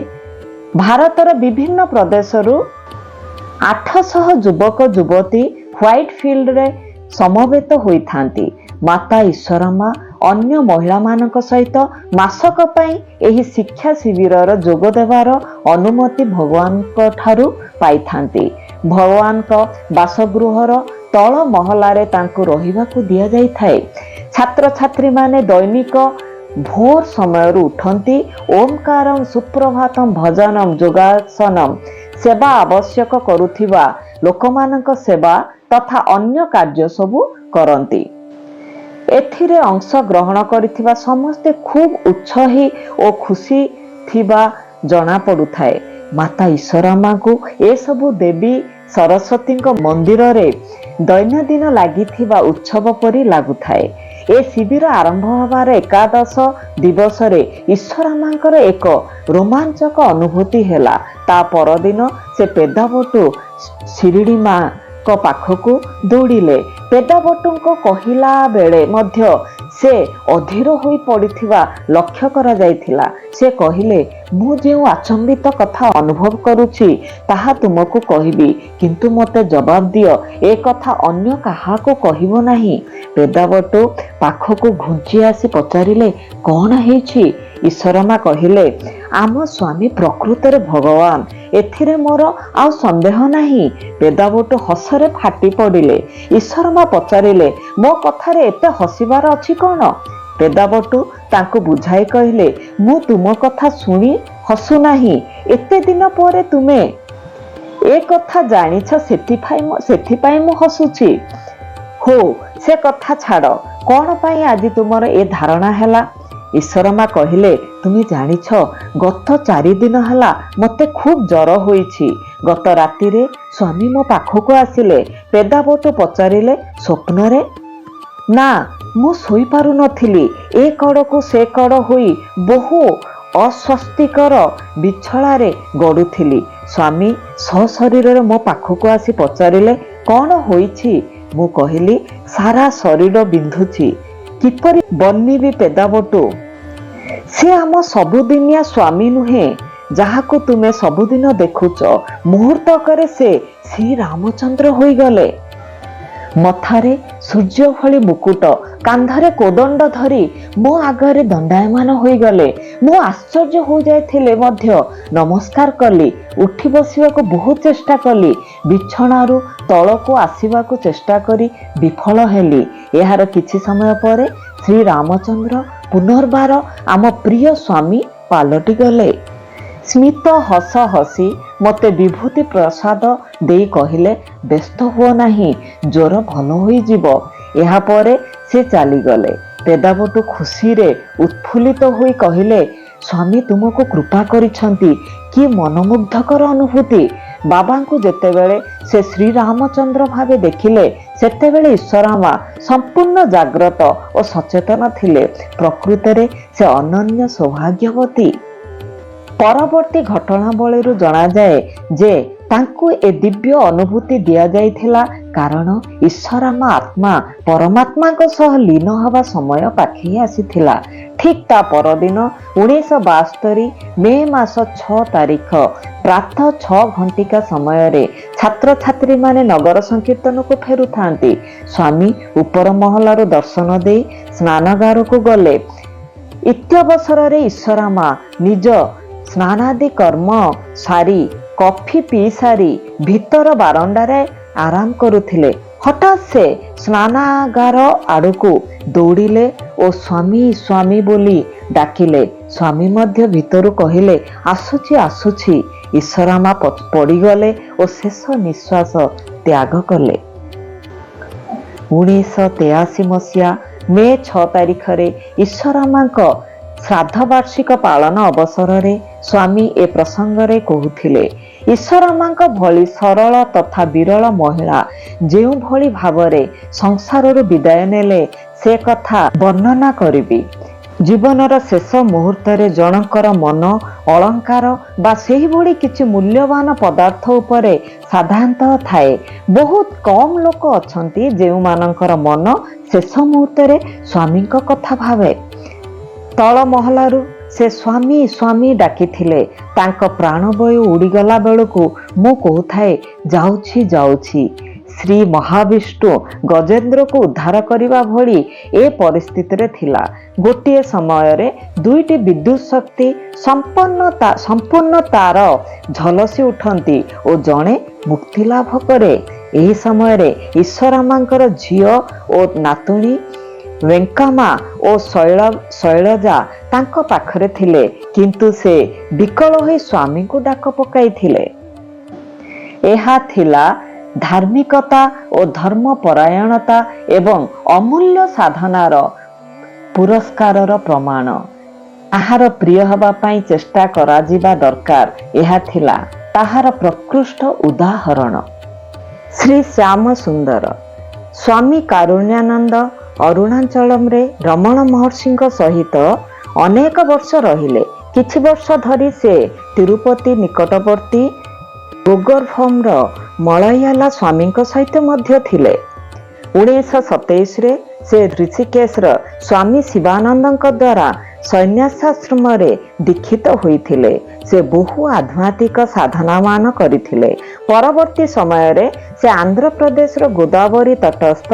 ଭାରତର ବିଭିନ୍ନ ପ୍ରଦେଶରୁ 800 ଯୁବକ ଯୁବତୀ ହ୍ୱାଇଟ୍ ଫିଲ୍ଡରେ ସମବେତ ହୋଇଥାନ୍ତି। ମାତା ଈଶ୍ୱରମା ଅନ୍ୟ ମହିଳାମାନଙ୍କ ସହିତ ମାସକ ପାଇଁ ଏହି ଶିକ୍ଷା ଶିବିରର ଯୋଗ ଦେବାର ଅନୁମତି ଭଗବାନଙ୍କ ଠାରୁ ପାଇଥାନ୍ତି। ଭଗବାନଙ୍କ ବାସଗୃହର ତଳ ମହଲାରେ ତାଙ୍କୁ ରହିବାକୁ ଦିଆଯାଇଥାଏ। ଛାତ୍ରଛାତ୍ରୀମାନେ ଦୈନିକ ଭୋର ସମୟରୁ ଉଠନ୍ତି। ଓମକାରମ୍, ସୁପ୍ରଭାତମ୍, ଭଜନମ୍, ଯୋଗାସନମ୍, ସେବା ଆବଶ୍ୟକ କରୁଥିବା ଲୋକମାନଙ୍କ ସେବା ତଥା ଅନ୍ୟ କାର୍ଯ୍ୟ ସବୁ କରନ୍ତି। ଏଥିରେ ଅଂଶ ଗ୍ରହଣ କରିଥିବା ସମସ୍ତେ ଖୁବ୍ ଉତ୍ସାହୀ ଓ ଖୁସି ଥିବା ଜଣା ପଡୁଥାଏ। ମାତା ଈଶ୍ୱରାମାଙ୍କୁ ଏସବୁ ଦେବୀ ସରସ୍ୱତୀଙ୍କ ମନ୍ଦିରରେ ଦୈନନ୍ଦିନ ଲାଗିଥିବା ଉତ୍ସବ ପରି ଲାଗୁଥାଏ। ଏ ଶିବିର ଆରମ୍ଭ ହେବାର ଏକାଦଶ ଦିବସରେ ଈଶ୍ୱରାମାଙ୍କର ଏକ ରୋମାଞ୍ଚକ ଅନୁଭୂତି ହେଲା। ତା ପରଦିନ ସେ ପେଦାବଟୁ ଶିରିଡ଼ି ମାଙ୍କ ପାଖକୁ ଦୌଡ଼ିଲେ। ପେଦାବଟୁଙ୍କ କହିଲା ବେଳେ ମଧ୍ୟ ସେ ଅଧୀର ହୋଇ ପଡ଼ିଥିବା ଲକ୍ଷ୍ୟ କରାଯାଇଥିଲା। ସେ କହିଲେ, ମୁଁ ଯେଉଁ ଆଚମ୍ବିତ କଥା ଅନୁଭବ କରୁଛି ତାହା ତୁମକୁ କହିବି, କିନ୍ତୁ ମୋତେ ଜବାବ ଦିଅ, ଏ କଥା ଅନ୍ୟ କାହାକୁ କହିବ ନାହିଁ। ପେଦାବଟୁ ପାଖକୁ ଘୁଞ୍ଚି ଆସି ପଚାରିଲେ, କ'ଣ ହେଇଛି? ଈଶ୍ୱରମା କହିଲେ, ଆମ ସ୍ୱାମୀ ପ୍ରକୃତରେ ଭଗବାନ, ଏଥିରେ ମୋର ଆଉ ସନ୍ଦେହ ନାହିଁ। ପେଦାବଟୁ ହସରେ ଫାଟି ପଡ଼ିଲେ। ଈଶ୍ୱରମା ପଚାରିଲେ, ମୋ କଥାରେ ଏତେ ହସିବାର ଅଛି କ'ଣ? ପେଦାବଟୁ ତାଙ୍କୁ ବୁଝାଇ କହିଲେ, ମୁଁ ତୁମ କଥା ଶୁଣି ହସୁନାହିଁ। ଏତେ ଦିନ ପରେ ତୁମେ ଏ କଥା ଜାଣିଛ, ସେଥିପାଇଁ ମୁଁ ହସୁଛି। ହଉ, ସେ କଥା ଛାଡ଼। କ'ଣ ପାଇଁ ଆଜି ତୁମର ଏ ଧାରଣା ହେଲା? ଈଶ୍ୱରମା କହିଲେ, ତୁମେ ଜାଣିଛ, ଗତ 4 ଦିନ ହେଲା ମୋତେ ଖୁବ୍ ଜ୍ୱର ହୋଇଛି। ଗତ ରାତିରେ ସ୍ୱାମୀ ମୋ ପାଖକୁ ଆସିଲେ। ପେଦାବଟୁ ପଚାରିଲେ, ସ୍ୱପ୍ନରେ? ନା, ମୁଁ ଶୋଇପାରୁନଥିଲି। ଏ କଡ଼କୁ ସେ କଡ଼ ହୋଇ ବହୁ ଅସ୍ୱସ୍ତିକର ବିଛଣାରେ ଗଡ଼ୁଥିଲି। ସ୍ୱାମୀ ସଶରୀରରେ ମୋ ପାଖକୁ ଆସି ପଚାରିଲେ, କ'ଣ ହୋଇଛି? ମୁଁ କହିଲି, ସାରା ଶରୀର ବିନ୍ଧୁଛି। କିପରି ବର୍ଣ୍ଣିବି ପେଦାବଟୁ? ସେ ଆମ ସବୁଦିନିଆ ସ୍ୱାମୀ ନୁହେଁ, ଯାହାକୁ ତୁମେ ସବୁଦିନ ଦେଖୁଛ। ମୁହୂର୍ତ୍ତକରେ ସେ ଶ୍ରୀରାମଚନ୍ଦ୍ର ହୋଇଗଲେ। ମଥାରେ ସୂର୍ଯ୍ୟ ଭଳି ମୁକୁଟ, କାନ୍ଧରେ କୋଦଣ୍ଡ ଧରି ମୋ ଆଗରେ ଦଣ୍ଡାୟମାନ ହୋଇଗଲେ। ମୁଁ ଆଶ୍ଚର୍ଯ୍ୟ ହୋଇଯାଇଥିଲେ ମଧ୍ୟ ନମସ୍କାର କଲି। ଉଠି ବସିବାକୁ ବହୁତ ଚେଷ୍ଟା କଲି। ବିଛଣାରୁ ତଳକୁ ଆସିବାକୁ ଚେଷ୍ଟା କରି ବିଫଳ ହେଲି। ଏହାର କିଛି ସମୟ ପରେ ଶ୍ରୀରାମଚନ୍ଦ୍ର ପୁନର୍ବାର ଆମ ପ୍ରିୟ ସ୍ୱାମୀ ପାଲଟିଗଲେ। ସ୍ମିତ ହସ ହସି ମୋତେ ବିଭୂତି ପ୍ରସାଦ ଦେଇ କହିଲେ, ବ୍ୟସ୍ତ ହୁଅ ନାହିଁ, ଜ୍ୱର ଭଲ ହୋଇଯିବ। ଏହାପରେ ସେ ଚାଲିଗଲେ। ପେଦାବଟୁ ଖୁସିରେ ଉତ୍ଫୁଲ୍ଲିତ ହୋଇ କହିଲେ, ସ୍ୱାମୀ ତୁମକୁ କୃପା କରିଛନ୍ତି। କି ମନମୁଗ୍ଧକର ଅନୁଭୂତି! ବାବାଙ୍କୁ ଯେତେବେଳେ ସେ ଶ୍ରୀରାମଚନ୍ଦ୍ର ଭାବେ ଦେଖିଲେ, ସେତେବେଳେ ଈଶ୍ୱରମା ସମ୍ପୂର୍ଣ୍ଣ ଜାଗ୍ରତ ଓ ସଚେତନ ଥିଲେ। ପ୍ରକୃତରେ ସେ ଅନନ୍ୟ ସୌଭାଗ୍ୟବତୀ। ପରବର୍ତ୍ତୀ ଘଟଣାବଳୀରୁ ଜଣାଯାଏ ଯେ ତାଙ୍କୁ ଏ ଦିବ୍ୟ ଅନୁଭୂତି ଦିଆଯାଇଥିଲା କାରଣ ଈଶ୍ୱରମା ଆତ୍ମା ପରମାତ୍ମାଙ୍କ ସହ ଲୀନ ହେବା ସମୟ ପାଖେଇ ଆସିଥିଲା। ଠିକ୍ ତା ପରଦିନ 1972 ମେ ମାସ 6 ତାରିଖ ପ୍ରାତଃ 6 ଘଣ୍ଟିକା ସମୟରେ ଛାତ୍ରଛାତ୍ରୀମାନେ ନଗର ସଂକୀର୍ତ୍ତନକୁ ଫେରୁଥାନ୍ତି। ସ୍ୱାମୀ ଉପର ମହଲାରୁ ଦର୍ଶନ ଦେଇ ସ୍ନାନାଗାରକୁ ଗଲେ। ଇତ୍ୟବସରରେ ଈଶ୍ୱରମା ନିଜ ସ୍ନାନାଦି କର୍ମ ସାରି କଫି ପିଇ ସାରି ଭିତର ବାରଣ୍ଡାରେ ଆରାମ କରୁଥିଲେ। ହଠାତ୍ ସେ ସ୍ନାନାଗାର ଆଡ଼କୁ ଦୌଡ଼ିଲେ ଓ ସ୍ୱାମୀ ସ୍ୱାମୀ ବୋଲି ଡାକିଲେ। ସ୍ୱାମୀ ମଧ୍ୟ ଭିତରୁ କହିଲେ, ଆସୁଛି ଆସୁଛି। ଈଶ୍ୱରମା ପଡ଼ିଗଲେ ଓ ଶେଷ ନିଶ୍ୱାସ ତ୍ୟାଗ କଲେ। 1983 ମସିହା ମେ 6 ତାରିଖରେ ଈଶ୍ୱରମାଙ୍କ ଶ୍ରାଦ୍ଧବାର୍ଷିକ ପାଳନ ଅବସରରେ ସ୍ୱାମୀ ଏ ପ୍ରସଙ୍ଗରେ କହୁଥିଲେ, ଈଶ୍ୱରମାଙ୍କ ଭଳି ସରଳ ତଥା ବିରଳ ମହିଳା ଯେଉଁଭଳି ଭାବରେ ସଂସାରରୁ ବିଦାୟ ନେଲେ, ସେ କଥା ବର୍ଣ୍ଣନା କରିବି। ଜୀବନର ଶେଷ ମୁହୂର୍ତ୍ତରେ ଜଣଙ୍କର ମନ ଅଳଙ୍କାର ବା ସେହିଭଳି କିଛି ମୂଲ୍ୟବାନ ପଦାର୍ଥ ଉପରେ ସାଧାରଣତଃ ଥାଏ। ବହୁତ କମ୍ ଲୋକ ଅଛନ୍ତି ଯେଉଁମାନଙ୍କର ମନ ଶେଷ ମୁହୂର୍ତ୍ତରେ ସ୍ୱାମୀଙ୍କ କଥା ଭାବେ। ତଳ ମହଲାରୁ ସେ ସ୍ୱାମୀ ସ୍ୱାମୀ ଡାକିଥିଲେ। ତାଙ୍କ ପ୍ରାଣବାୟୁ ଉଡ଼ିଗଲା ବେଳକୁ ମୁଁ କହୁଥାଏ, ଯାଉଛି ଯାଉଛି। ଶ୍ରୀ ମହାବିଷ୍ଣୁ ଗଜେନ୍ଦ୍ରକୁ ଉଦ୍ଧାର କରିବା ଭଳି ଏ ପରିସ୍ଥିତିରେ ଥିଲା। ଗୋଟିଏ ସମୟରେ 2ଟି ବିଦ୍ୟୁତ୍ ଶକ୍ତି ସମ୍ପୂର୍ଣ୍ଣ ତାର ଝଲସି ଉଠନ୍ତି ଓ ଜଣେ ମୁକ୍ତିଲାଭ କରେ। ଏହି ସମୟରେ ଈଶ୍ୱରମାଙ୍କର ଝିଅ ଓ ନାତୁଣୀ ଭେଙ୍କମା ଓ ଶୈଳଜା ତାଙ୍କ ପାଖରେ ଥିଲେ, କିନ୍ତୁ ସେ ବିକଳ ହୋଇ ସ୍ୱାମୀଙ୍କୁ ଡାକ ପକାଇଥିଲେ। ଏହା ଥିଲା ଧାର୍ମିକତା ଓ ଧର୍ମପରାୟଣତା ଏବଂ ଅମୂଲ୍ୟ ସାଧନାର ପୁରସ୍କାରର ପ୍ରମାଣ। କାହାର ପ୍ରିୟ ହେବା ପାଇଁ ଚେଷ୍ଟା କରାଯିବା ଦରକାର, ଏହା ଥିଲା ତାହାର ପ୍ରକୃଷ୍ଟ ଉଦାହରଣ। ଶ୍ରୀ ଶ୍ୟାମ ସୁନ୍ଦର ସ୍ୱାମୀ କାରୁଣ୍ୟାନନ୍ଦ ଅରୁଣାଚଳମରେ ରମଣ ମହର୍ଷିଙ୍କ ସହିତ ଅନେକ ବର୍ଷ ରହିଲେ। କିଛି ବର୍ଷ ଧରି ସେ ତିରୁପତି ନିକଟବର୍ତ୍ତୀ ଗୋଗର୍ଭମର ମଳୟାଲା ସ୍ୱାମୀଙ୍କ ସହିତ ମଧ୍ୟ ଥିଲେ। 1927ରେ ସେ ଋଷିକେଶର ସ୍ୱାମୀ ଶିବାନନ୍ଦଙ୍କ ଦ୍ୱାରା ସନ୍ନ୍ୟାସାଶ୍ରମରେ ଦୀକ୍ଷିତ ହୋଇଥିଲେ। ସେ ବହୁ ଆଧ୍ୟାତ୍ମିକ ସାଧନାମାନ କରିଥିଲେ। ପରବର୍ତ୍ତୀ ସମୟରେ ସେ ଆନ୍ଧ୍ରପ୍ରଦେଶର ଗୋଦାବରୀ ତଟସ୍ଥ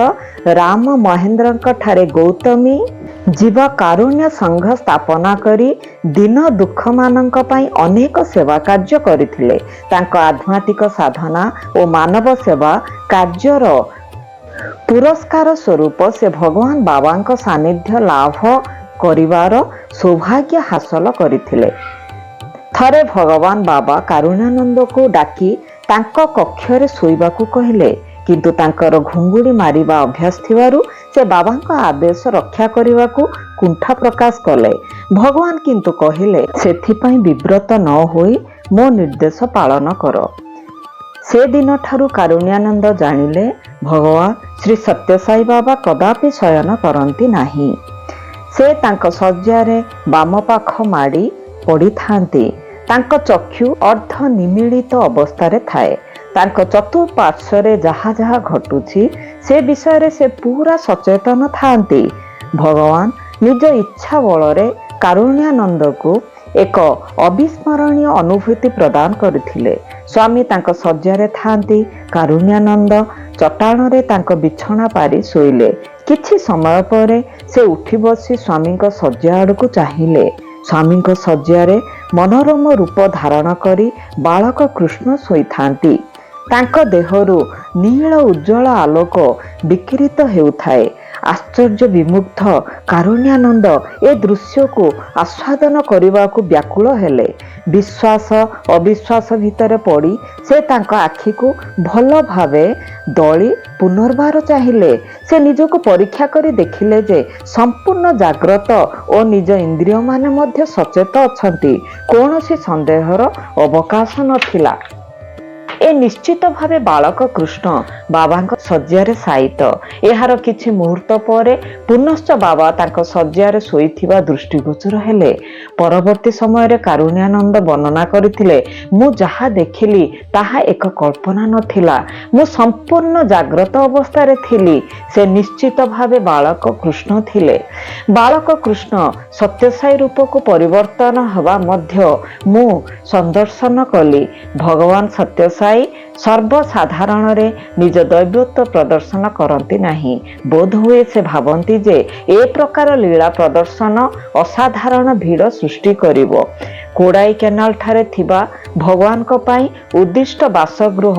ରାମ ମହେନ୍ଦ୍ରଙ୍କ ଠାରେ ଗୌତମୀ ଜୀବ କାରୁଣ୍ୟ ସଂଘ ସ୍ଥାପନା କରି ଦୀନ ଦୁଃଖମାନଙ୍କ ପାଇଁ ଅନେକ ସେବା କାର୍ଯ୍ୟ କରିଥିଲେ। ତାଙ୍କ ଆଧ୍ୟାତ୍ମିକ ସାଧନା ଓ ମାନବ ସେବା କାର୍ଯ୍ୟର ପୁରସ୍କାର ସ୍ୱରୂପ ସେ ଭଗବାନ ବାବାଙ୍କ ସାନ୍ନିଧ୍ୟ ଲାଭ କରିବାର ସୌଭାଗ୍ୟ ହାସଲ କରିଥିଲେ। ଥରେ ଭଗବାନ ବାବା କାରୁଣ୍ୟାନନ୍ଦଙ୍କୁ ଡାକି ତାଙ୍କ କକ୍ଷରେ ଶୋଇବାକୁ କହିଲେ, କିନ୍ତୁ ତାଙ୍କର ଘୁଙ୍ଗୁଡ଼ି ମାରିବା ଅଭ୍ୟାସ ଥିବାରୁ ସେ ବାବାଙ୍କ ଆଦେଶ ରକ୍ଷା କରିବାକୁ କୁଣ୍ଠା ପ୍ରକାଶ କଲେ। ଭଗବାନ କିନ୍ତୁ କହିଲେ, ସେଥିପାଇଁ ବିବ୍ରତ ନ ହୋଇ ମୋ ନିର୍ଦ୍ଦେଶ ପାଳନ କର। ସେଦିନଠାରୁ କାରୁଣ୍ୟାନନ୍ଦ ଜାଣିଲେ ଭଗବାନ ଶ୍ରୀ ସତ୍ୟସାଇ ବାବା କଦାପି ଶୟନ କରନ୍ତି ନାହିଁ। ସେ ତାଙ୍କ ଶଯ୍ୟାରେ ବାମ ପାଖ ମାଡ଼ି ପଡ଼ିଥାନ୍ତି। ତାଙ୍କ ଚକ୍ଷୁ ଅର୍ଦ୍ଧ ନିମୀଳିତ ଅବସ୍ଥାରେ ଥାଏ। ତାଙ୍କ ଚତୁଃପାର୍ଶ୍ୱରେ ଯାହା ଯାହା ଘଟୁଛି ସେ ବିଷୟରେ ସେ ପୁରା ସଚେତନ ଥାଆନ୍ତି। ଭଗବାନ ନିଜ ଇଚ୍ଛା ବଳରେ କାରୁଣ୍ୟାନନ୍ଦକୁ ଏକ ଅବିସ୍ମରଣୀୟ ଅନୁଭୂତି ପ୍ରଦାନ କରିଥିଲେ। ସ୍ୱାମୀ ତାଙ୍କ ଶଯ୍ୟାରେ ଥାଆନ୍ତି। କାରୁଣ୍ୟାନନ୍ଦ ଚଟାଣରେ ତାଙ୍କ ବିଛଣା ପାରି ଶୋଇଲେ। କିଛି ସମୟ ପରେ ସେ ଉଠି ବସି ସ୍ୱାମୀଙ୍କ ଶଯ୍ୟା ଆଡ଼କୁ ଚାହିଁଲେ। ସ୍ୱାମୀଙ୍କ ଶଯ୍ୟାରେ ମନୋରମ ରୂପ ଧାରଣ କରି ବାଳକ କୃଷ୍ଣ ଶୋଇଥାନ୍ତି। ତାଙ୍କ ଦେହରୁ ନୀଳ ଉଜ୍ଜ୍ୱଳ ଆଲୋକ ବିକିରିତ ହେଉଥାଏ। ଆଶ୍ଚର୍ଯ୍ୟ ବିମୁଗ୍ଧ କାରୁଣ୍ୟାନନ୍ଦ ଏ ଦୃଶ୍ୟକୁ ଆସ୍ୱାଦନ କରିବାକୁ ବ୍ୟାକୁଳ ହେଲେ। ବିଶ୍ୱାସ ଅବିଶ୍ୱାସ ଭିତରେ ପଡ଼ି ସେ ତାଙ୍କ ଆଖିକୁ ଭଲ ଭାବେ ଦଳି ପୁନର୍ବାର ଚାହିଁଲେ। ସେ ନିଜକୁ ପରୀକ୍ଷା କରି ଦେଖିଲେ ଯେ ସମ୍ପୂର୍ଣ୍ଣ ଜାଗ୍ରତ ଓ ନିଜ ଇନ୍ଦ୍ରିୟମାନେ ମଧ୍ୟ ସଚେତ ଅଛନ୍ତି। କୌଣସି ସନ୍ଦେହର ଅବକାଶ ନଥିଲା। ଏ ନିଶ୍ଚିତ ଭାବେ ବାଳକ କୃଷ୍ଣ ବାବାଙ୍କ ଶଯ୍ୟାରେ ଶାୟିତ। ଏହାର କିଛି ମୁହୂର୍ତ୍ତ ପରେ ପୁନଶ୍ଚ ବାବା ତାଙ୍କ ଶଯ୍ୟାରେ ଶୋଇଥିବା ଦୃଷ୍ଟିଗୋଚର ହେଲେ। ପରବର୍ତ୍ତୀ ସମୟରେ କାରୁଣ୍ୟାନନ୍ଦ ବର୍ଣ୍ଣନା କରିଥିଲେ, ମୁଁ ଯାହା ଦେଖିଲି ତାହା ଏକ କଳ୍ପନା ନଥିଲା। ମୁଁ ସମ୍ପୂର୍ଣ୍ଣ ଜାଗ୍ରତ ଅବସ୍ଥାରେ ଥିଲି। ସେ ନିଶ୍ଚିତ ଭାବେ ବାଳକ କୃଷ୍ଣ ଥିଲେ। ବାଳକ କୃଷ୍ଣ ସତ୍ୟସାଇ ରୂପକୁ ପରିବର୍ତ୍ତନ ହେବା ମଧ୍ୟ ମୁଁ ସନ୍ଦର୍ଶନ କଲି। ଭଗବାନ ସତ୍ୟସାଇ ସର୍ବସାଧାରଣରେ ନିଜ ଦୈବତ୍ୱ ପ୍ରଦର୍ଶନ କରନ୍ତି ନାହିଁ। ବୋଧହୁଏ ସେ ଭାବନ୍ତି ଯେ ଏ ପ୍ରକାର ଲୀଳା ପ୍ରଦର୍ଶନ ଅସାଧାରଣ ଭିଡ଼ ସୃଷ୍ଟି କରିବ। କୋଡାଇ କେନାଲ ଠାରେ ଥିବା ଭଗବାନଙ୍କ ପାଇଁ ଉଦ୍ଦିଷ୍ଟ ବାସଗୃହ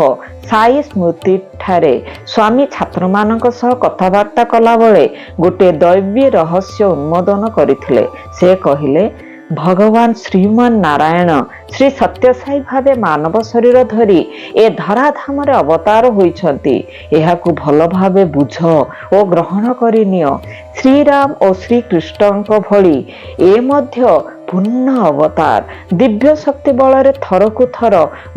ସାଇ ସ୍ମୃତି ଠାରେ ସ୍ୱାମୀ ଛାତ୍ରମାନଙ୍କ ସହ କଥାବାର୍ତ୍ତା କଲାବେଳେ ଗୋଟିଏ ଦୈବୀ ରହସ୍ୟ ଉନ୍ମୋଦନ କରିଥିଲେ। ସେ କହିଲେ, ଭଗବାନ ଶ୍ରୀମାନ ନାରାୟଣ ଶ୍ରୀ ସତ୍ୟସାଇ ଭାବେ ମାନବ ଶରୀର ଧରି ଏ ଧରାଧାମରେ ଅବତାର ହୋଇଛନ୍ତି। ଏହାକୁ ଭଲ ଭାବେ ବୁଝ ଓ ଗ୍ରହଣ କରିନିଅ। ଶ୍ରୀରାମ ଓ ଶ୍ରୀକୃଷ୍ଣଙ୍କ ଭଳି ଏ ମଧ୍ୟ ପୂର୍ଣ୍ଣ ଅବତାର। ଦିବ୍ୟ ଶକ୍ତି ବଳରେ ଥରକୁ ଥର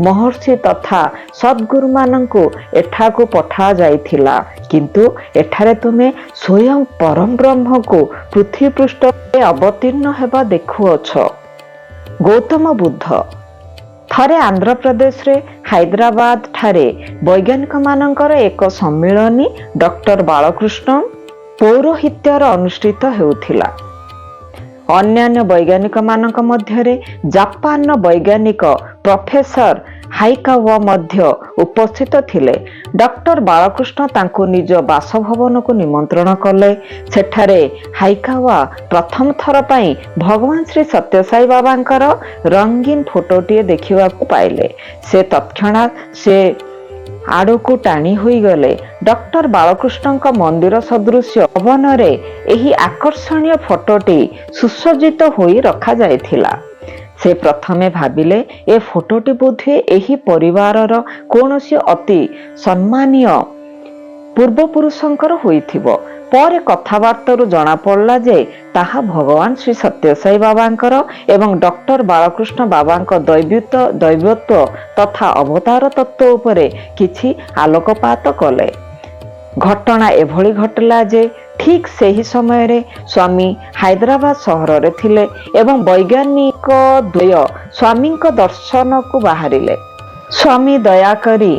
ମହର୍ଷି ତଥା ସଦ୍ଗୁରୁମାନଙ୍କୁ ଏଠାକୁ ପଠାଯାଇଥିଲା, କିନ୍ତୁ ଏଠାରେ ତୁମେ ସ୍ୱୟଂ ପରମ ବ୍ରହ୍ମକୁ ପୃଥ୍ୱୀ ପୃଷ୍ଠରେ ଅବତୀର୍ଣ୍ଣ ହେବା ଦେଖୁଅଛ। ଗୌତମ ବୁଦ୍ଧ ଥରେ ଆନ୍ଧ୍ରପ୍ରଦେଶରେ ହାଇଦ୍ରାବାଦ ଠାରେ ବୈଜ୍ଞାନିକମାନଙ୍କର ଏକ ସମ୍ମିଳନୀ ଡକ୍ଟର ବାଳକୃଷ୍ଣ ପୌରୋହିତ୍ୟରେ ଅନୁଷ୍ଠିତ ହେଉଥିଲା। ଅନ୍ୟାନ୍ୟ ବୈଜ୍ଞାନିକମାନଙ୍କ ମଧ୍ୟରେ ଜାପାନର ବୈଜ୍ଞାନିକ ପ୍ରଫେସର ହାଇକାୱା ମଧ୍ୟ ଉପସ୍ଥିତ ଥିଲେ। ଡକ୍ଟର ବାଳକୃଷ୍ଣ ତାଙ୍କୁ ନିଜ ବାସଭବନକୁ ନିମନ୍ତ୍ରଣ କଲେ। ସେଠାରେ ହାଇକାୱା ପ୍ରଥମ ଥର ପାଇଁ ଭଗବାନ ଶ୍ରୀ ସତ୍ୟସାଇ ବାବାଙ୍କର ରଙ୍ଗୀନ ଫଟୋଟିଏ ଦେଖିବାକୁ ପାଇଲେ। ସେ ତତ୍କ୍ଷଣାତ୍ ସେ ଆଡ଼କୁ ଟାଣି ହୋଇଗଲେ। ଡକ୍ଟର ବାଳକୃଷ୍ଣଙ୍କ ମନ୍ଦିର ସଦୃଶ୍ୟ ଭବନରେ ଏହି ଆକର୍ଷଣୀୟ ଫଟୋଟି ସୁସଜ୍ଜିତ ହୋଇ ରଖାଯାଇଥିଲା। ସେ ପ୍ରଥମେ ଭାବିଲେ ଏ ଫଟୋଟି ବୋଧହୁଏ ଏହି ପରିବାରର କୌଣସି ଅତି ସମ୍ମାନୀୟ ପୂର୍ବପୁରୁଷଙ୍କର ହୋଇଥିବ। ପରେ କଥାବାର୍ତ୍ତାରୁ ଜଣାପଡ଼ିଲା ଯେ ତାହା ଭଗବାନ ଶ୍ରୀ ସତ୍ୟସାଇ ବାବାଙ୍କର ଏବଂ ଡକ୍ଟର ବାଳକୃଷ୍ଣ ବାବାଙ୍କ ଦୈବତ୍ୱ ତଥା ଅବତାର ତତ୍ତ୍ୱ ଉପରେ କିଛି ଆଲୋକପାତ କଲେ। ଘଟଣା ଏଭଳି ଘଟିଲା ଯେ ଠିକ୍ ସେହି ସମୟରେ ସ୍ୱାମୀ ହାଇଦ୍ରାବାଦ ସହରରେ ଥିଲେ ଏବଂ ବୈଜ୍ଞାନିକ ଦ୍ୱୟ ସ୍ୱାମୀଙ୍କ ଦର୍ଶନକୁ ବାହାରିଲେ। ସ୍ୱାମୀ ଦୟାକରି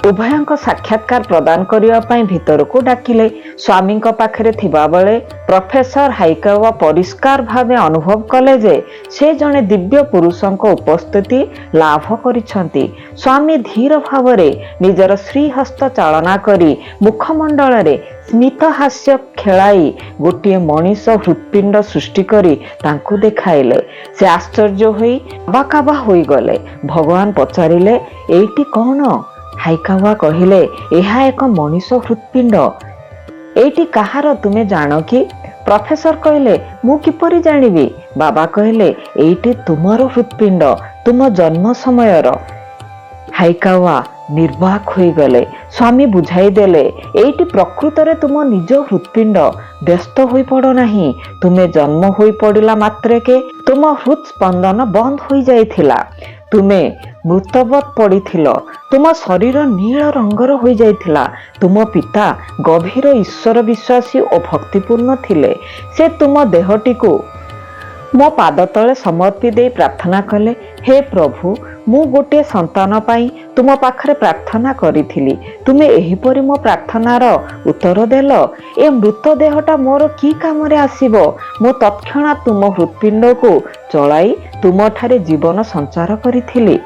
ଉଭୟଙ୍କ ସାକ୍ଷାତକାର ପ୍ରଦାନ କରିବା ପାଇଁ ଭିତରକୁ ଡାକିଲେ। ସ୍ୱାମୀଙ୍କ ପାଖରେ ଥିବାବେଳେ ପ୍ରଫେସର ହାଇକାୱା ପରିଷ୍କାର ଭାବେ ଅନୁଭବ କଲେ ଯେ ସେ ଜଣେ ଦିବ୍ୟ ପୁରୁଷଙ୍କ ଉପସ୍ଥିତି ଲାଭ କରିଛନ୍ତି। ସ୍ୱାମୀ ଧୀର ଭାବରେ ନିଜର ଶ୍ରୀହସ୍ତ ଚାଳନା କରି ମୁଖମଣ୍ଡଳରେ ସ୍ମିତହାସ୍ୟ ଖେଳାଇ ଗୋଟିଏ ମଣିଷ ହୃତ୍ପିଣ୍ଡ ସୃଷ୍ଟି କରି ତାଙ୍କୁ ଦେଖାଇଲେ। ସେ ଆଶ୍ଚର୍ଯ୍ୟ ହୋଇ ଅବାକାବା ହୋଇଗଲେ। ଭଗବାନ ପଚାରିଲେ, ଏଇଟି କ'ଣ? ହାଇକାୱା କହିଲେ, ଏହା ଏକ ମଣିଷ ହୃତ୍ପିଣ୍ଡ। ଏଇଟି କାହାର ତୁମେ ଜାଣ କି? ପ୍ରଫେସର କହିଲେ, ମୁଁ କିପରି ଜାଣିବି? ବାବା କହିଲେ, ଏଇଟି ତୁମର ହୃତ୍ପିଣ୍ଡ, ତୁମ ଜନ୍ମ ସମୟର। ହାଇକାୱା ନିର୍ବାକ ହୋଇଗଲେ। ସ୍ୱାମୀ ବୁଝାଇ ଦେଲେ, ଏଇଟି ପ୍ରକୃତରେ ତୁମ ନିଜ ହୃତ୍ପିଣ୍ଡ। ବ୍ୟସ୍ତ ହୋଇପଡ଼ ନାହିଁ। ତୁମେ ଜନ୍ମ ହୋଇପଡ଼ିଲା ମାତ୍ରକେ ତୁମ ହୃତ୍ସ୍ପନ୍ଦନ ବନ୍ଦ ହୋଇଯାଇଥିଲା। ତୁମେ ମୃତବତ୍ ପଡ଼ିଥିଲ। ତୁମ ଶରୀର ନୀଳ ରଙ୍ଗର ହୋଇଯାଇଥିଲା। ତୁମ ପିତା ଗଭୀର ଈଶ୍ୱର ବିଶ୍ୱାସୀ ଓ ଭକ୍ତିପୂର୍ଣ୍ଣ ଥିଲେ। ସେ ତୁମ ଦେହଟିକୁ ମୋ ପାଦ ତଳେ ସମର୍ପି ଦେଇ ପ୍ରାର୍ଥନା କଲେ, ହେ ପ୍ରଭୁ, ମୁଁ ଗୋଟିଏ ସନ୍ତାନ ପାଇଁ ତୁମ ପାଖରେ ପ୍ରାର୍ଥନା କରିଥିଲି। ତୁମେ ଏହିପରି ମୋ ପ୍ରାର୍ଥନାର ଉତ୍ତର ଦେଲ। ଏ ମୃତ ଦେହଟା ମୋର କି କାମରେ ଆସିବ? ମୁଁ ତତ୍କ୍ଷଣାତ୍ ତୁମ ହୃତ୍ପିଣ୍ଡକୁ ଚଳାଇ ତୁମଠାରେ ଜୀବନ ସଞ୍ଚାର କରିଥିଲି।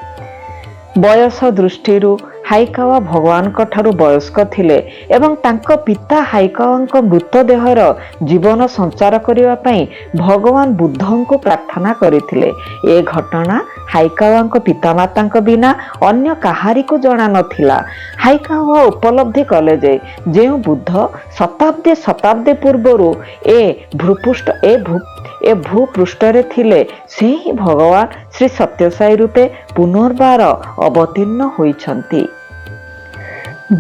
ବୟସ ଦୃଷ୍ଟିରୁ ହାଇକାୱା ଭଗବାନଙ୍କ ଠାରୁ ବୟସ୍କ ଥିଲେ ଏବଂ ତାଙ୍କ ପିତା ହାଇକାୱାଙ୍କ ମୃତଦେହର ଜୀବନ ସଞ୍ଚାର କରିବା ପାଇଁ ଭଗବାନ ବୁଦ୍ଧଙ୍କୁ ପ୍ରାର୍ଥନା କରିଥିଲେ। ଏ ଘଟଣା ହାଇକାୱାଙ୍କ ପିତାମାତାଙ୍କ ବିନା ଅନ୍ୟ କାହାରିକୁ ଜଣା ନଥିଲା। ହାଇକାୱା ଉପଲବ୍ଧି କଲେ ଯେ ଯେଉଁ ବୁଦ୍ଧ ଶତାବ୍ଦୀ ପୂର୍ବରୁ ଏ ଭୂପୃଷ୍ଠରେ ଥିଲେ, ସେ ହିଁ ଭଗବାନ ଶ୍ରୀ ସତ୍ୟସାଇ ରୂପେ ପୁନର୍ବାର ଅବତୀର୍ଣ୍ଣ ହୋଇଛନ୍ତି।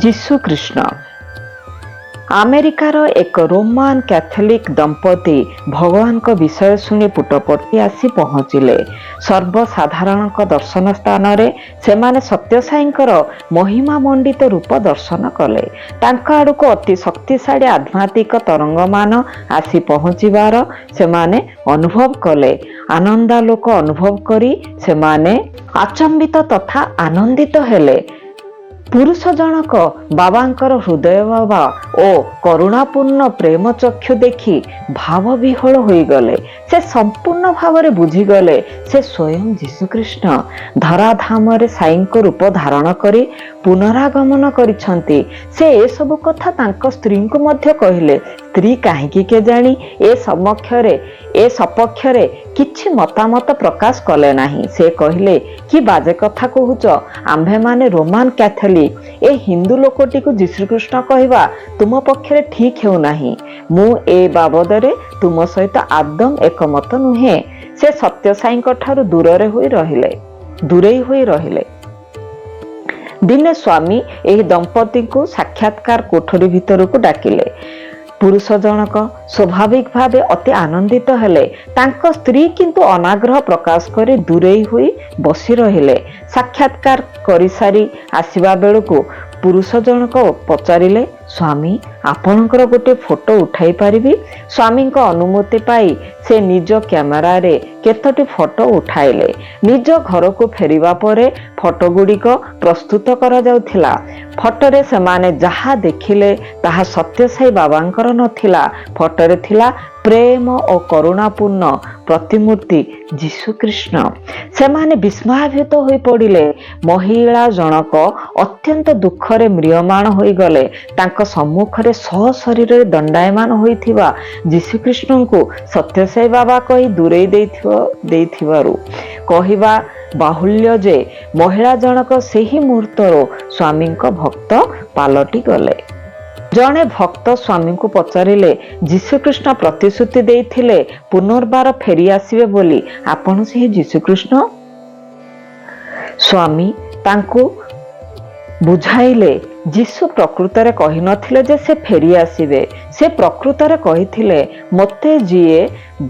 ଯୀଶୁଖ୍ରୀଷ୍ଟ ଆମେରିକାର ଏକ ରୋମାନ କ୍ୟାଥୋଲିକ ଦମ୍ପତି ଭଗବାନଙ୍କ ବିଷୟ ଶୁଣି ପୁଟପଟି ଆସି ପହଞ୍ଚିଲେ। ସର୍ବସାଧାରଣଙ୍କ ଦର୍ଶନ ସ୍ଥାନରେ ସେମାନେ ସତ୍ୟସାଇଙ୍କର ମହିମାମଣ୍ଡିତ ରୂପ ଦର୍ଶନ କଲେ। ତାଙ୍କ ଆଡ଼କୁ ଅତି ଶକ୍ତିଶାଳୀ ଆଧ୍ୟାତ୍ମିକ ତରଙ୍ଗମାନ ଆସି ପହଞ୍ଚିବାର ସେମାନେ ଅନୁଭବ କଲେ। ଆନନ୍ଦାଲୋକ ଅନୁଭବ କରି ସେମାନେ ଆଚମ୍ବିତ ତଥା ଆନନ୍ଦିତ ହେଲେ। ପୁରୁଷ ଜଣକ ବାବାଙ୍କର ହୃଦୟଭାବ ଓ କରୁଣାପୂର୍ଣ୍ଣ ପ୍ରେମ ଚକ୍ଷୁ ଦେଖି ଭାବବିହ୍ୱଳ ହୋଇଗଲେ। ସେ ସମ୍ପୂର୍ଣ୍ଣ ଭାବରେ ବୁଝିଗଲେ ସେ ସ୍ୱୟଂ ଯୀଶୁଖ୍ରୀଷ୍ଟ ଧରାଧାମରେ ସାଇଙ୍କ ରୂପ ଧାରଣ କରି ପୁନରାଗମନ କରିଛନ୍ତି। ସେ ଏସବୁ କଥା ତାଙ୍କ ସ୍ତ୍ରୀଙ୍କୁ ମଧ୍ୟ କହିଲେ। ସ୍ତ୍ରୀ କାହିଁକି କେଜାଣି ଏ ସପକ୍ଷରେ କିଛି ମତାମତ ପ୍ରକାଶ କଲେ ନାହିଁ। ସେ କହିଲେ, କି ବାଜେ କଥା କହୁଛ? ଆମ୍ଭେମାନେ ରୋମାନ କ୍ୟାଥୋଲିକ। ଏ ହିନ୍ଦୁ ଲୋକଟିକୁ ଯୀଶୁଖ୍ରୀଷ୍ଟ କହିବା ତୁମ ପକ୍ଷରେ ଠିକ୍ ହେଉନାହିଁ। ମୁଁ ଏ ବାବଦରେ ତୁମ ସହିତ ଆଦୌ ଏକମତ ନୁହେଁ। ସେ ସତ୍ୟସାଇଙ୍କ ଠାରୁ ଦୂରେଇ ହୋଇ ରହିଲେ। ଦିନେ ସ୍ୱାମୀ ଏହି ଦମ୍ପତିଙ୍କୁ ସାକ୍ଷାତକାର କୋଠରୀ ଭିତରକୁ ଡାକିଲେ। ପୁରୁଷ ଜଣକ ସ୍ୱାଭାବିକ ଭାବେ ଅତି ଆନନ୍ଦିତ ହେଲେ। ତାଙ୍କ ସ୍ତ୍ରୀ କିନ୍ତୁ ଅନାଗ୍ରହ ପ୍ରକାଶ କରି ଦୂରେଇ ହୋଇ ବସି ରହିଲେ। ସାକ୍ଷାତକାର କରିସାରି ଆସିବା ବେଳକୁ ପୁରୁଷ ଜଣକ ପଚାରିଲେ, ସ୍ୱାମୀ, ଆପଣଙ୍କର ଗୋଟିଏ ଫଟୋ ଉଠାଇ ପାରିବି? ସ୍ୱାମୀଙ୍କ ଅନୁମତି ପାଇ ସେ ନିଜ କ୍ୟାମେରାରେ କେତୋଟି ଫଟୋ ଉଠାଇଲେ। ନିଜ ଘରକୁ ଫେରିବା ପରେ ଫଟୋ ଗୁଡ଼ିକ ପ୍ରସ୍ତୁତ କରାଯାଉଥିଲା। ଫଟୋରେ ସେମାନେ ଯାହା ଦେଖିଲେ ତାହା ସତ୍ୟସାଇ ବାବାଙ୍କର ନଥିଲା। ଫଟୋରେ ଥିଲା ପ୍ରେମ ଓ କରୁଣାପୂର୍ଣ୍ଣ ପ୍ରତିମୂର୍ତ୍ତି ଯୀଶୁଖ୍ରୀଷ୍ଟ। ସେମାନେ ବିସ୍ମୟାଭିତ ହୋଇ ପଡ଼ିଲେ। ମହିଳା ଜଣକ ଅତ୍ୟନ୍ତ ଦୁଃଖରେ ମ୍ରିୟମାଣ ହୋଇଗଲେ। ତାଙ୍କ ସମ୍ମୁଖରେ ସଶରୀରରେ ଦଣ୍ଡାୟମାନ ହୋଇଥିବା ଯୀଶୁଖ୍ରୀଷ୍ଟଙ୍କୁ ସତ୍ୟସାଇ ବାବା କହି ଦୂରେଇ ଦେଇଥିବାରୁ କହିବା ବାହୁଲ୍ୟ ଯେ ମହିଳା ଜଣକ ସେହି ମୁହୂର୍ତ୍ତରୁ ସ୍ୱାମୀଙ୍କ ଭକ୍ତ ପାଲଟି ଗଲେ। ଜଣେ ଭକ୍ତ ସ୍ୱାମୀଙ୍କୁ ପଚାରିଲେ, ଯୀଶୁଖ୍ରୀଷ୍ଣ ପ୍ରତିଶ୍ରୁତି ଦେଇଥିଲେ ପୁନର୍ବାର ଫେରି ଆସିବେ ବୋଲି, ଆପଣ ସେହି ଯୀଶୁଖ୍ରୀଷ୍ଣ? ସ୍ୱାମୀ ତାଙ୍କୁ ବୁଝାଇଲେ, ଯୀଶୁ ପ୍ରକୃତରେ କହିନଥିଲେ ଯେ ସେ ଫେରି ଆସିବେ। ସେ ପ୍ରକୃତରେ କହିଥିଲେ, ମୋତେ ଯିଏ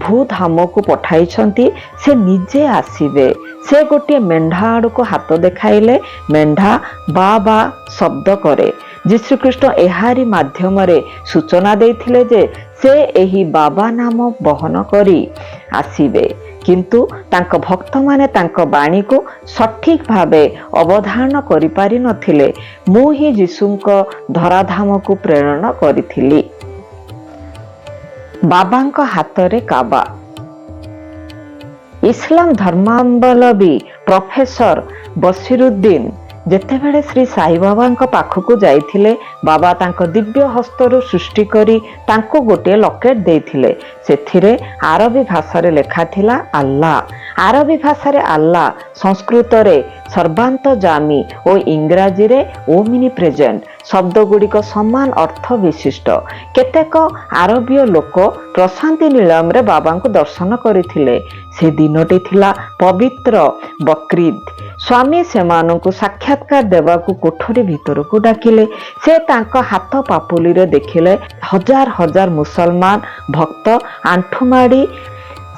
ଭୂଧାମକୁ ପଠାଇଛନ୍ତି ସେ ନିଜେ ଆସିବେ। ସେ ଗୋଟିଏ ମେଣ୍ଢା ଆଡ଼କୁ ହାତ ଦେଖାଇଲେ। ମେଣ୍ଢା ବା ବା ଶବ୍ଦ କରେ। ଯୀଶୁଖ୍ରୀଷ୍ଣ ଏହାରି ମାଧ୍ୟମରେ ସୂଚନା ଦେଇଥିଲେ ଯେ ସେ ଏହି ବାବା ନାମ ବହନ କରି ଆସିବେ। କିନ୍ତୁ ତାଙ୍କ ଭକ୍ତମାନେ ତାଙ୍କ ବାଣୀକୁ ସଠିକ୍ ଭାବେ ଅବଧାରଣ କରିପାରିନଥିଲେ। ମୁଁ ହିଁ ଯୀଶୁଙ୍କ ଧରାଧାମକୁ ପ୍ରେରଣ କରିଥିଲି। ବାବାଙ୍କ ହାତରେ କାବା। ଇସଲାମ ଧର୍ମାବଲମ୍ବୀ ପ୍ରଫେସର ବସିରୁଦ୍ଦିନ ଯେତେବେଳେ ଶ୍ରୀ ସାଇବାବାଙ୍କ ପାଖକୁ ଯାଇଥିଲେ, ବାବା ତାଙ୍କ ଦିବ୍ୟ ହସ୍ତରୁ ସୃଷ୍ଟି କରି ତାଙ୍କୁ ଗୋଟିଏ ଲକେଟ୍ ଦେଇଥିଲେ। ସେଥିରେ ଆରବୀ ଭାଷାରେ ଲେଖା ଥିଲା ଆଲ୍ଲାହ। ଆରବୀ ଭାଷାରେ ଆଲ୍ଲାହ, ସଂସ୍କୃତରେ ସର୍ବାନ୍ତଜାମୀ ଓ ଇଂରାଜୀରେ ଓମିନି ପ୍ରେଜେଣ୍ଟ ଶବ୍ଦଗୁଡ଼ିକ ସମାନ ଅର୍ଥ ବିଶିଷ୍ଟ। କେତେକ ଆରବୀୟ ଲୋକ ପ୍ରଶାନ୍ତି ନିଳୟରେ ବାବାଙ୍କୁ ଦର୍ଶନ କରିଥିଲେ। ସେ ଦିନଟି ଥିଲା ପବିତ୍ର ବକ୍ରିଦ୍। ସ୍ୱାମୀ ସେମାନଙ୍କୁ ସାକ୍ଷାତକାର ଦେବାକୁ କୋଠରୀ ଭିତରକୁ ଡାକିଲେ। ସେ ତାଙ୍କ ହାତ ପାପୁଲିରେ ଦେଖିଲେ ହଜାର ହଜାର ମୁସଲମାନ ଭକ୍ତ ଆଣ୍ଠୁମାଡ଼ି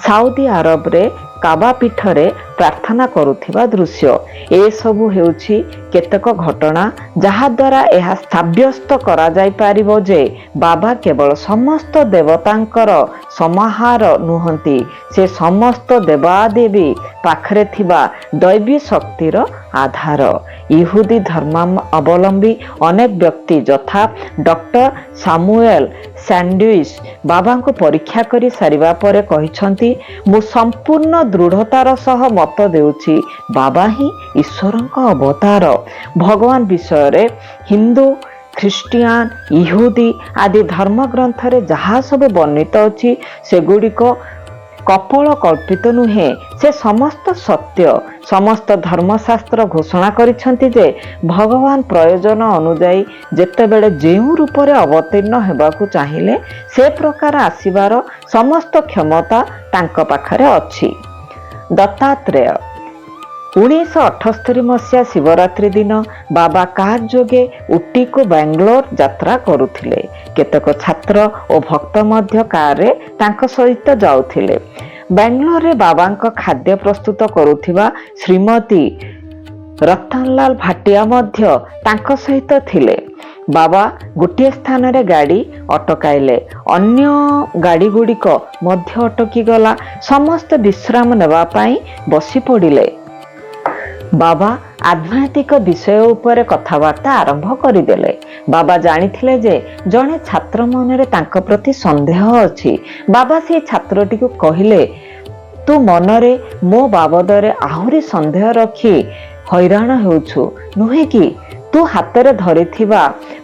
ସାଉଦି ଆରବରେ କାବା ପୀଠରେ ପ୍ରାର୍ଥନା କରୁଥିବା ଦୃଶ୍ୟ। ଏସବୁ ହେଉଛି କେତେକ ଘଟଣା ଯାହାଦ୍ୱାରା ଏହା ସାବ୍ୟସ୍ତ କରାଯାଇପାରିବ ଯେ ବାବା କେବଳ ସମସ୍ତ ଦେବତାଙ୍କର ସମାହାର ନୁହନ୍ତି, ସେ ସମସ୍ତ ଦେବାଦେବୀ ପାଖରେ ଥିବା ଦୈବୀ ଶକ୍ତିର ଆଧାର। ଇହୁଦୀ ଧର୍ମାବଲମ୍ବୀ ଅନେକ ବ୍ୟକ୍ତି ଯଥା ଡକ୍ଟର ସାମୁଏଲ ସ୍ୟାଣ୍ଡୱିଚ ବାବାଙ୍କୁ ପରୀକ୍ଷା କରି ସାରିବା ପରେ କହିଛନ୍ତି, ମୁଁ ସମ୍ପୂର୍ଣ୍ଣ ଦୃଢ଼ତାର ସହ ମତ ଦେଉଛି ବାବା ହିଁ ଈଶ୍ୱରଙ୍କ ଅବତାର। ଭଗବାନ ବିଷୟରେ ହିନ୍ଦୁ, ଖ୍ରୀଷ୍ଟିଆନ, ଇହୁଦୀ ଆଦି ଧର୍ମଗ୍ରନ୍ଥରେ ଯାହା ସବୁ ବର୍ଣ୍ଣିତ ଅଛି ସେଗୁଡ଼ିକ କପୋଳ କଳ୍ପିତ ନୁହେଁ, ସେ ସମସ୍ତ ସତ୍ୟ। ସମସ୍ତ ଧର୍ମଶାସ୍ତ୍ର ଘୋଷଣା କରିଛନ୍ତି ଯେ ଭଗବାନ ପ୍ରୟୋଜନ ଅନୁଯାୟୀ ଯେତେବେଳେ ଯେଉଁ ରୂପରେ ଅବତୀର୍ଣ୍ଣ ହେବାକୁ ଚାହିଁଲେ ସେ ପ୍ରକାର ଆସିବାର ସମସ୍ତ କ୍ଷମତା ତାଙ୍କ ପାଖରେ ଅଛି। ଦତ୍ତାତ୍ରେୟ। 1978 ମସିହା ଶିବରାତ୍ରି ଦିନ ବାବା କାର୍ ଯୋଗେ ଉଟିକୁ ବାଙ୍ଗାଲୋର ଯାତ୍ରା କରୁଥିଲେ। କେତେକ ଛାତ୍ର ଓ ଭକ୍ତ ମଧ୍ୟ କାରରେ ତାଙ୍କ ସହିତ ଯାଉଥିଲେ। ବାଙ୍ଗାଲୋରରେ ବାବାଙ୍କ ଖାଦ୍ୟ ପ୍ରସ୍ତୁତ କରୁଥିବା ଶ୍ରୀମତୀ ରତନଲାଲ ଭାଟିଆ ମଧ୍ୟ ତାଙ୍କ ସହିତ ଥିଲେ। ବାବା ଗୋଟିଏ ସ୍ଥାନରେ ଗାଡ଼ି ଅଟକାଇଲେ। ଅନ୍ୟ ଗାଡ଼ିଗୁଡ଼ିକ ମଧ୍ୟ ଅଟକିଗଲା। ସମସ୍ତେ ବିଶ୍ରାମ ନେବା ପାଇଁ ବସି ପଡ଼ିଲେ। ବାବା ଆଧ୍ୟାତ୍ମିକ ବିଷୟ ଉପରେ କଥାବାର୍ତ୍ତା ଆରମ୍ଭ କରିଦେଲେ। ବାବା ଜାଣିଥିଲେ ଯେ ଜଣେ ଛାତ୍ର ମନରେ ତାଙ୍କ ପ୍ରତି ସନ୍ଦେହ ଅଛି। ବାବା ସେହି ଛାତ୍ରଟିକୁ କହିଲେ, ତୁ ମନରେ ମୋ ବାବଦରେ ଆହୁରି ସନ୍ଦେହ ରଖି ହଇରାଣ ହେଉଛୁ ନୁହେଁ କି? ତୁ ହାତରେ ଧରିଥିବା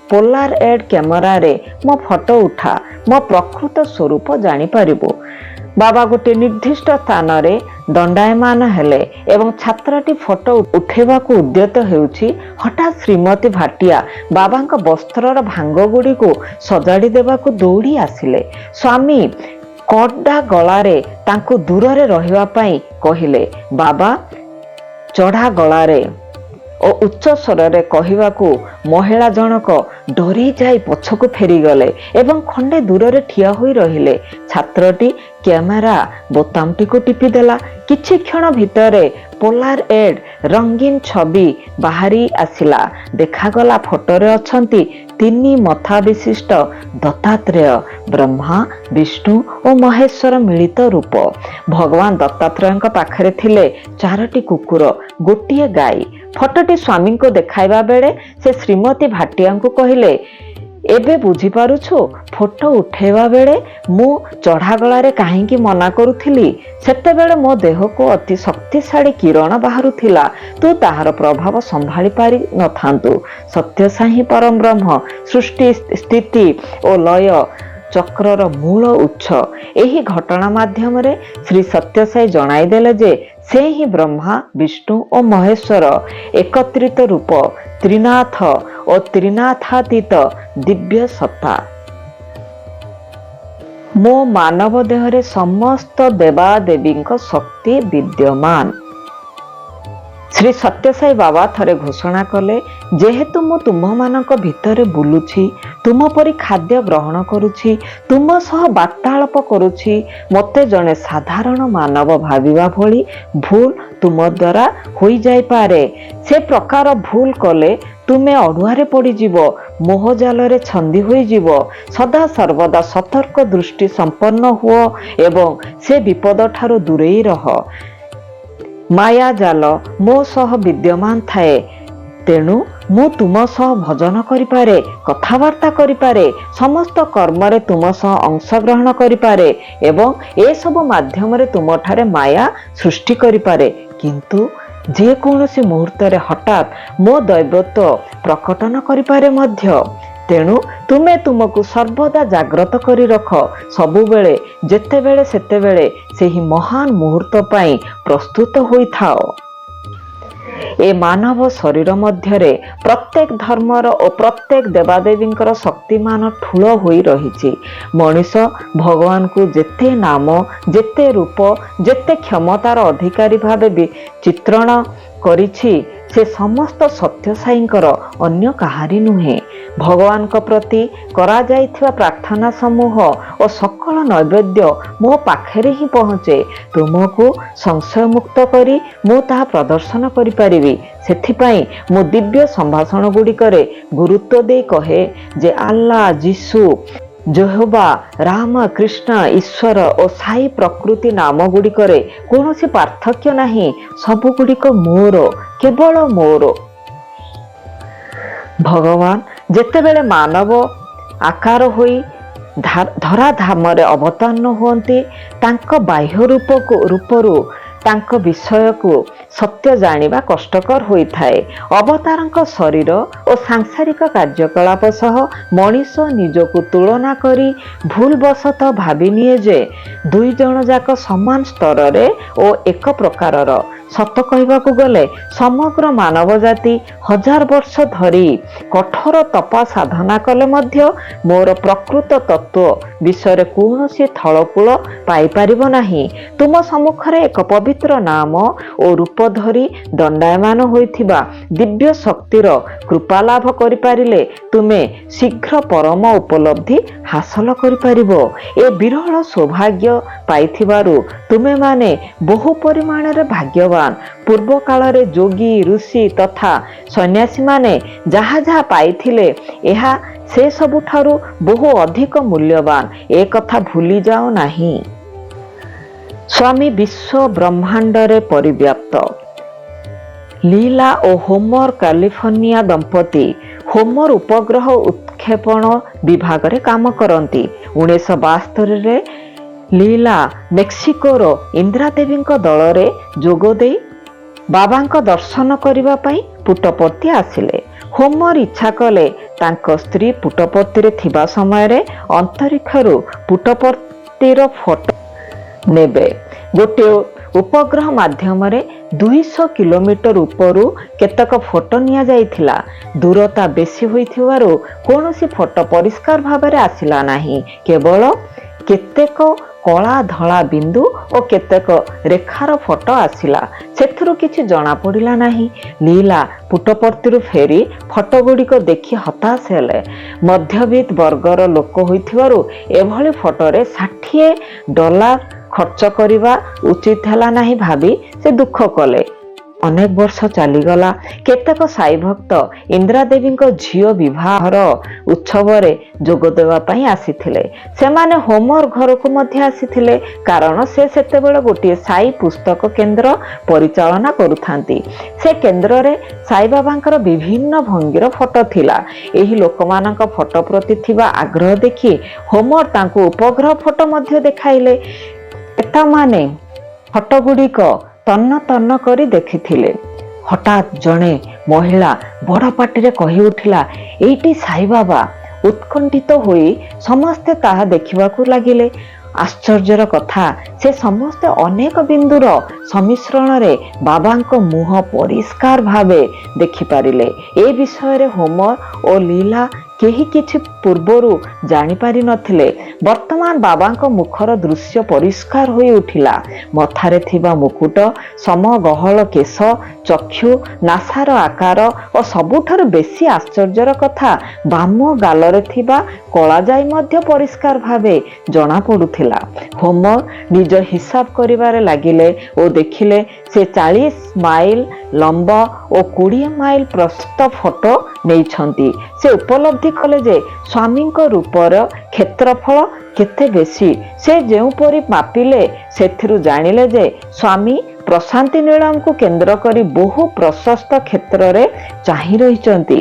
ପୋଲାରଏଡ୍ କ୍ୟାମେରାରେ ମୋ ଫଟୋ ଉଠା, ମୋ ପ୍ରକୃତ ସ୍ୱରୂପ ଜାଣିପାରିବୁ। ବାବା ଗୋଟିଏ ନିର୍ଦ୍ଦିଷ୍ଟ ସ୍ଥାନରେ ଦଣ୍ଡାୟମାନ ହେଲେ ଏବଂ ଛାତ୍ରଟି ଫଟୋ ଉଠାଇବାକୁ ଉଦ୍ୟତ ହେଉଛି। ହଠାତ୍ ଶ୍ରୀମତୀ ଭାଟିଆ ବାବାଙ୍କ ବସ୍ତ୍ରର ଭାଙ୍ଗ ଗୁଡ଼ିକୁ ସଜାଡ଼ି ଦେବାକୁ ଦୌଡ଼ି ଆସିଲେ। ସ୍ୱାମୀ କଡ଼ା ଗଳାରେ ତାଙ୍କୁ ଦୂରରେ ରହିବା ପାଇଁ କହିଲେ। ବାବା ଚଢ଼ା ଗଳାରେ ଓ ଉଚ୍ଚ ସ୍ୱରରେ କହିବାକୁ ମହିଳା ଜଣକ ଡରି ଯାଇ ପଛକୁ ଫେରିଗଲେ ଏବଂ ଖଣ୍ଡେ ଦୂରରେ ଠିଆ ହୋଇ ରହିଲେ। ଛାତ୍ରଟି କ୍ୟାମେରା ବୋତାମଟିକୁ ଟିପିଦେଲା। କିଛି କ୍ଷଣ ଭିତରେ ପୋଲାରଏଡ୍ ରଙ୍ଗୀନ ଛବି ବାହାରି ଆସିଲା। ଦେଖାଗଲା ଫଟୋରେ ଅଛନ୍ତି ତିନି ମଥା ବିଶିଷ୍ଟ ଦତ୍ତାତ୍ରେୟ, ବ୍ରହ୍ମା, ବିଷ୍ଣୁ ଓ ମହେଶ୍ୱର ମିଳିତ ରୂପ। ଭଗବାନ ଦତ୍ତାତ୍ରେୟଙ୍କ ପାଖରେ ଥିଲେ 4ଟି କୁକୁର, ଗୋଟିଏ ଗାଈ। ଫଟୋଟି ସ୍ୱାମୀଙ୍କୁ ଦେଖାଇବା ବେଳେ ସେ ଶ୍ରୀମତୀ ଭାଟିଆଙ୍କୁ କହିଲେ, ଏବେ ବୁଝିପାରୁଛୁ ଫଟୋ ଉଠାଇବା ବେଳେ ମୁଁ ଚଢ଼ା ଗଳାରେ କାହିଁକି ମନା କରୁଥିଲି? ସେତେବେଳେ ମୋ ଦେହକୁ ଅତି ଶକ୍ତିଶାଳୀ କିରଣ ବାହାରୁଥିଲା। ତୁ ତାହାର ପ୍ରଭାବ ସମ୍ଭାଳି ପାରି ନଥାନ୍ତୁ। ସତ୍ୟସାଇ ପରମ ବ୍ରହ୍ମ, ସୃଷ୍ଟି ସ୍ଥିତି ଓ ଲୟ ଚକ୍ରର ମୂଳ ଉତ୍ସ। ଏହି ଘଟଣା ମାଧ୍ୟମରେ ଶ୍ରୀ ସତ୍ୟସାଇ ଜଣାଇଦେଲେ ଯେ ସେ ହିଁ ବ୍ରହ୍ମା, ବିଷ୍ଣୁ ଓ ମହେଶ୍ୱର ଏକତ୍ରିତ ରୂପ। ତ୍ରିନାଥ ଓ ତ୍ରିନାଥାତୀତ ଦିବ୍ୟ ସତ୍ତା। ମୋ ମାନବ ଦେହରେ ସମସ୍ତ ଦେବାଦେବୀଙ୍କ ଶକ୍ତି ବିଦ୍ୟମାନ। ଶ୍ରୀ ସତ୍ୟସାଇ ବାବା ଥରେ ଘୋଷଣା କଲେ, ଯେହେତୁ ମୁଁ ତୁମମାନଙ୍କ ଭିତରେ ବୁଲୁଛି, ତୁମ ପରି ଖାଦ୍ୟ ଗ୍ରହଣ କରୁଛି, ତୁମ ସହ ବାର୍ତ୍ତାଳାପ କରୁଛି, ମୋତେ ଜଣେ ସାଧାରଣ ମାନବ ଭାବିବା ଭଳି ଭୁଲ ତୁମ ଦ୍ୱାରା ହୋଇଯାଇପାରେ। ସେ ପ୍ରକାର ଭୁଲ କଲେ ତୁମେ ଅଡ଼ୁଆରେ ପଡ଼ିଯିବ, ମୋହଜାଲରେ ଛନ୍ଦି ହୋଇଯିବ। ସଦା ସର୍ବଦା ସତର୍କ ଦୃଷ୍ଟି ସମ୍ପନ୍ନ ହୁଅ ଏବଂ ସେ ବିପଦଠାରୁ ଦୂରେଇ ରହ। ମାୟାଜାଲ ମୋ ସହ ବିଦ୍ୟମାନ ଥାଏ, ତେଣୁ ମୁଁ ତୁମ ସହ ଭଜନ କରିପାରେ, କଥାବାର୍ତ୍ତା କରିପାରେ, ସମସ୍ତ କର୍ମରେ ତୁମ ସହ ଅଂଶଗ୍ରହଣ କରିପାରେ ଏବଂ ଏସବୁ ମାଧ୍ୟମରେ ତୁମଠାରେ ମାୟା ସୃଷ୍ଟି କରିପାରେ, କିନ୍ତୁ ଯେକୌଣସି ମୁହୂର୍ତ୍ତରେ ହଠାତ୍ ମୋ ଦୈବତ୍ୱ ପ୍ରକଟନ କରିପାରେ ମଧ୍ୟ। ତେଣୁ ତୁମେ ତୁମକୁ ସର୍ବଦା ଜାଗ୍ରତ କରି ରଖ, ସବୁବେଳେ ଯେତେବେଳେ ସେତେବେଳେ ସେହି ମହାନ ମୁହୂର୍ତ୍ତ ପାଇଁ ପ୍ରସ୍ତୁତ ହୋଇଥାଅ। ଏ ମାନବ ଶରୀର ମଧ୍ୟରେ ପ୍ରତ୍ୟେକ ଧର୍ମର ଓ ପ୍ରତ୍ୟେକ ଦେବାଦେବୀଙ୍କର ଶକ୍ତିମାନ ଠୁଳ ହୋଇ ରହିଛି। ମଣିଷ ଭଗବାନଙ୍କୁ ଯେତେ ନାମ, ଯେତେ ରୂପ, ଯେତେ କ୍ଷମତାର ଅଧିକାରୀ ଭାବେ ଚିତ୍ରଣ କରିଛି, ସେ ସମସ୍ତ ସତ୍ୟସାଇଙ୍କର ଅନ୍ୟ କାହାରି ନୁହେଁ। ଭଗବାନଙ୍କ ପ୍ରତି କରାଯାଇଥିବା ପ୍ରାର୍ଥନା ସମୂହ ଓ ସକଳ ନୈବେଦ୍ୟ ମୋ ପାଖରେ ହିଁ ପହଞ୍ଚେ। ତୁମକୁ ସଂଶୟମୁକ୍ତ କରି ମୁଁ ତାହା ପ୍ରଦର୍ଶନ କରିପାରିବି। ସେଥିପାଇଁ ମୁଁ ଦିବ୍ୟ ସମ୍ଭାଷଣ ଗୁଡ଼ିକରେ ଗୁରୁତ୍ୱ ଦେଇ କହେ ଯେ ଆଲ୍ଲା, ଯୀଶୁ, ଜେହୋବା, ରାମ, କୃଷ୍ଣ, ଈଶ୍ୱର ଓ ସାଇ ପ୍ରକୃତି ନାମ ଗୁଡ଼ିକରେ କୌଣସି ପାର୍ଥକ୍ୟ ନାହିଁ। ସବୁଗୁଡ଼ିକ ମୋର, କେବଳ ମୋର। ଭଗବାନ ଯେତେବେଳେ ମାନବ ଆକାର ହୋଇ ଧରାଧାମରେ ଅବତୀର୍ଣ୍ଣ ହୁଅନ୍ତି, ତାଙ୍କ ବାହ୍ୟ ରୂପରୁ ତାଙ୍କ ବିଷୟକୁ ସତ୍ୟ ଜାଣିବା କଷ୍ଟକର ହୋଇଥାଏ। ଅବତାରଙ୍କ ଶରୀର ଓ ସାଂସାରିକ କାର୍ଯ୍ୟକଳାପ ସହ ମଣିଷ ନିଜକୁ ତୁଳନା କରି ଭୁଲବଶତଃ ଭାବିନିଏ ଯେ ଦୁଇ ଜଣ ଯାକ ସମାନ ସ୍ତରରେ ଓ ଏକ ପ୍ରକାରର। ସତ କହିବାକୁ ଗଲେ ସମଗ୍ର ମାନବ ଜାତି 1000 ବର୍ଷ ଧରି କଠୋର ତପ ସାଧନା କଲେ ମଧ୍ୟ ମୋର ପ୍ରକୃତ ତତ୍ତ୍ୱ ବିଷୟରେ କୌଣସି ଥଳକୂଳ ପାଇପାରିବ ନାହିଁ। ତୁମ ସମ୍ମୁଖରେ ଏକ ପବିତ୍ର ନାମ ଓ ରୂପ ଧରି ଦଣ୍ଡାୟମାନ ହୋଇଥିବା ଦିବ୍ୟ ଶକ୍ତିର କୃପା ଲାଭ କରିପାରିଲେ ତୁମେ ଶୀଘ୍ର ପରମ ଉପଲବ୍ଧି ହାସଲ କରିପାରିବ। ଏ ବିରଳ ସୌଭାଗ୍ୟ ପାଇଥିବାରୁ ତୁମେମାନେ ବହୁ ପରିମାଣରେ ଭାଗ୍ୟବାନ। ପୂର୍ବ କାଳରେ ଯୋଗୀ, ଋଷି ତଥା ସନ୍ନ୍ୟାସୀମାନେ ଯାହା ଯାହା ପାଇଥିଲେ, ଏହା ସେ ସବୁଠାରୁ ବହୁ ଅଧିକ ମୂଲ୍ୟବାନ। ଏ କଥା ଭୁଲି ଯାଅ ନାହିଁ। ସ୍ୱାମୀ ବିଶ୍ୱ ବ୍ରହ୍ମାଣ୍ଡରେ ପରିବ୍ୟାପ୍ତ। ଲୀଲା ଓ ହୋମର କାଲିଫର୍ଣ୍ଣିଆ ଦମ୍ପତି ହୋମର ଉପଗ୍ରହ ଉତ୍କ୍ଷେପଣ ବିଭାଗରେ କାମ କରନ୍ତି। 1972ରେ ଲୀଲା ମେକ୍ସିକୋର ଇନ୍ଦ୍ରାଦେବୀଙ୍କ ଦଳରେ ଯୋଗଦେଇ ବାବାଙ୍କ ଦର୍ଶନ କରିବା ପାଇଁ ପୁଟ୍ଟପର୍ତ୍ତି ଆସିଲେ। ହୋମର ଇଚ୍ଛା କଲେ ତାଙ୍କ ସ୍ତ୍ରୀ ପୁଟ୍ଟପର୍ତ୍ତିରେ ଥିବା ସମୟରେ ଅନ୍ତରୀକ୍ଷରୁ ପୁଟ୍ଟପର୍ତ୍ତିର ଫଟୋ ନେବେ। ଗୋଟିଏ ଉପଗ୍ରହ ମାଧ୍ୟମରେ 200 କିଲୋମିଟର ଉପରୁ କେତେକ ଫଟୋ ନିଆଯାଇଥିଲା। ଦୂରତା ବେଶୀ ହୋଇଥିବାରୁ କୌଣସି ଫଟୋ ପରିଷ୍କାର ଭାବରେ ଆସିଲା ନାହିଁ। କେବଳ କେତେକ କଳା ଧଳା ବିନ୍ଦୁ ଓ କେତେକ ରେଖାର ଫଟୋ ଆସିଲା। ସେଥିରୁ କିଛି ଜଣାପଡ଼ିଲା ନାହିଁ। ଲୀଲା ପୁଟ୍ଟପର୍ତ୍ତିରୁ ଫେରି ଫଟୋ ଗୁଡ଼ିକ ଦେଖି ହତାଶ ହେଲେ। ମଧ୍ୟବିତ୍ତ ବର୍ଗର ଲୋକ ହୋଇଥିବାରୁ ଏଭଳି ଫଟୋରେ $60 ଖର୍ଚ୍ଚ କରିବା ଉଚିତ ହେଲା ନାହିଁ ଭାବି ସେ ଦୁଃଖ କଲେ। ଅନେକ ବର୍ଷ ଚାଲିଗଲା। କେତେକ ସାଇ ଭକ୍ତ ଇନ୍ଦ୍ରାଦେବୀଙ୍କ ଝିଅ ବିବାହର ଉତ୍ସବରେ ଯୋଗ ଦେବା ପାଇଁ ଆସିଥିଲେ। ସେମାନେ ହୋମର ଘରକୁ ମଧ୍ୟ ଆସିଥିଲେ, କାରଣ ସେ ସେତେବେଳେ ଗୋଟିଏ ସାଇ ପୁସ୍ତକ କେନ୍ଦ୍ର ପରିଚାଳନା କରୁଥାନ୍ତି। ସେ କେନ୍ଦ୍ରରେ ସାଇବାବାଙ୍କର ବିଭିନ୍ନ ଭଙ୍ଗୀର ଫଟୋ ଥିଲା। ଏହି ଲୋକମାନଙ୍କ ଫଟୋ ପ୍ରତି ଥିବା ଆଗ୍ରହ ଦେଖି ହୋମର ତାଙ୍କୁ ଉପଗ୍ରହ ଫଟୋ ମଧ୍ୟ ଦେଖାଇଲେ। ଏତାମାନେ ଫଟୋ ଗୁଡ଼ିକ ତନ୍ନ ତନ୍ନ କରି ଦେଖିଥିଲେ। ହଠାତ୍ ଜଣେ ମହିଳା ବଡ଼ ପାଟିରେ କହି ଉଠିଲା, ଏଇଟି ସାଇବାବା। ଉତ୍କଣ୍ଠିତ ହୋଇ ସମସ୍ତେ ତାହା ଦେଖିବାକୁ ଲାଗିଲେ। ଆଶ୍ଚର୍ଯ୍ୟର କଥା, ସେ ସମସ୍ତେ ଅନେକ ବିନ୍ଦୁର ସମ୍ମିଶ୍ରଣରେ ବାବାଙ୍କ ମୁହଁ ପରିଷ୍କାର ଭାବେ ଦେଖିପାରିଲେ। ଏ ବିଷୟରେ ହୋମର ଓ ଲୀଲା କେହି କିଛି ପୂର୍ବରୁ ଜାଣିପାରି ନଥିଲେ। ବର୍ତ୍ତମାନ ବାବାଙ୍କ ମୁଖର ଦୃଶ୍ୟ ପରିଷ୍କାର ହୋଇ ଉଠିଲା। ମଥାରେ ଥିବା ମୁକୁଟ, ସମଗହଳ କେଶ, ଚକ୍ଷୁ, ନାସାର ଆକାର ଓ ସବୁଠାରୁ ବେଶୀ ଆଶ୍ଚର୍ଯ୍ୟର କଥା, ବାମ ଗାଲରେ ଥିବା କଳାଜାଇ ମଧ୍ୟ ପରିଷ୍କାର ଭାବେ ଜଣାପଡ଼ୁଥିଲା। ହୋମର ନିଜ ହିସାବ କରିବାରେ ଲାଗିଲେ ଓ ଦେଖିଲେ ସେ 40 ମାଇଲ ଲମ୍ବ ଓ 20 ମାଇଲ ପ୍ରସ୍ତ ଫଟୋ ନେଇଛନ୍ତି। ସେ ଉପଲବ୍ଧି କଲେ ଯେ ସ୍ୱାମୀଙ୍କ ରୂପର କ୍ଷେତ୍ରଫଳ କେତେ ବେଶୀ। ସେ ଯେଉଁପରି ମାପିଲେ ସେଥିରୁ ଜାଣିଲେ ଯେ ସ୍ୱାମୀ ପ୍ରଶାନ୍ତି ନୀଳମକୁ କେନ୍ଦ୍ର କରି ବହୁ ପ୍ରଶସ୍ତ କ୍ଷେତ୍ରରେ ଚାହିଁ ରହିଛନ୍ତି।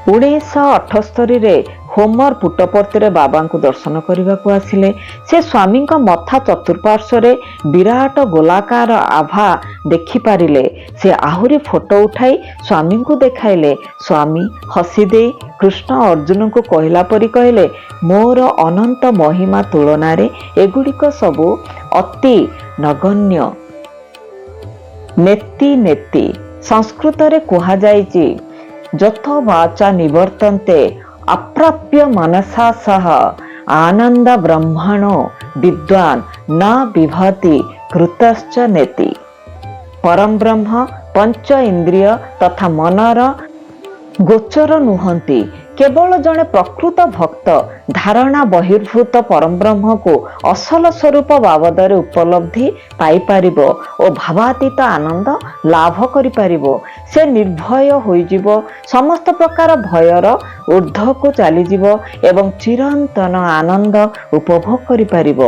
1978ରେ ହୋମର ପୁଟ୍ଟପର୍ତ୍ତିରେ ବାବାଙ୍କୁ ଦର୍ଶନ କରିବାକୁ ଆସିଲେ। ସେ ସ୍ୱାମୀଙ୍କ ମଥା ଚତୁଃପାର୍ଶ୍ୱରେ ବିରାଟ ଗୋଲାକାର ଆଭା ଦେଖିପାରିଲେ। ସେ ଆହୁରି ଫଟୋ ଉଠାଇ ସ୍ୱାମୀଙ୍କୁ ଦେଖାଇଲେ। ସ୍ୱାମୀ ହସିଦେଇ କୃଷ୍ଣ ଅର୍ଜୁନଙ୍କୁ କହିଲା ପରି କହିଲେ, ମୋର ଅନନ୍ତ ମହିମା ତୁଳନାରେ ଏଗୁଡ଼ିକ ସବୁ ଅତି ନଗଣ୍ୟ। ନେତି ନେତି ସଂସ୍କୃତରେ କୁହାଯାଇଛି, ଯଥୋ ବାଚା ନିବର୍ତ୍ତନ୍ତେ ଅପ୍ରାପ୍ୟ ମନସା ସହ ଆନନ୍ଦ ବ୍ରହ୍ମଣୋ ବିଦ୍ୱାନ୍ ନ ବିଭତି କୃତଶ୍ଚ ନେତି। ପରଂବ୍ରହ୍ମ ପଞ୍ଚ ଇନ୍ଦ୍ରିୟ ତଥା ମନର ଗୋଚର ନୁହନ୍ତି। କେବଳ ଜଣେ ପ୍ରକୃତ ଭକ୍ତ ଧାରଣା ବହିର୍ଭୂତ ପରଂବ୍ରହ୍ମକୁ ଅସଲ ସ୍ୱରୂପ ବାବଦରେ ଉପଲବ୍ଧି ପାଇପାରିବ ଓ ଭାବାତୀତ ଆନନ୍ଦ ଲାଭ କରିପାରିବ। ସେ ନିର୍ଭୟ ହୋଇଯିବ, ସମସ୍ତ ପ୍ରକାର ଭୟର ଊର୍ଦ୍ଧ୍ୱକୁ ଚାଲିଯିବ ଏବଂ ଚିରନ୍ତନ ଆନନ୍ଦ ଉପଭୋଗ କରିପାରିବ।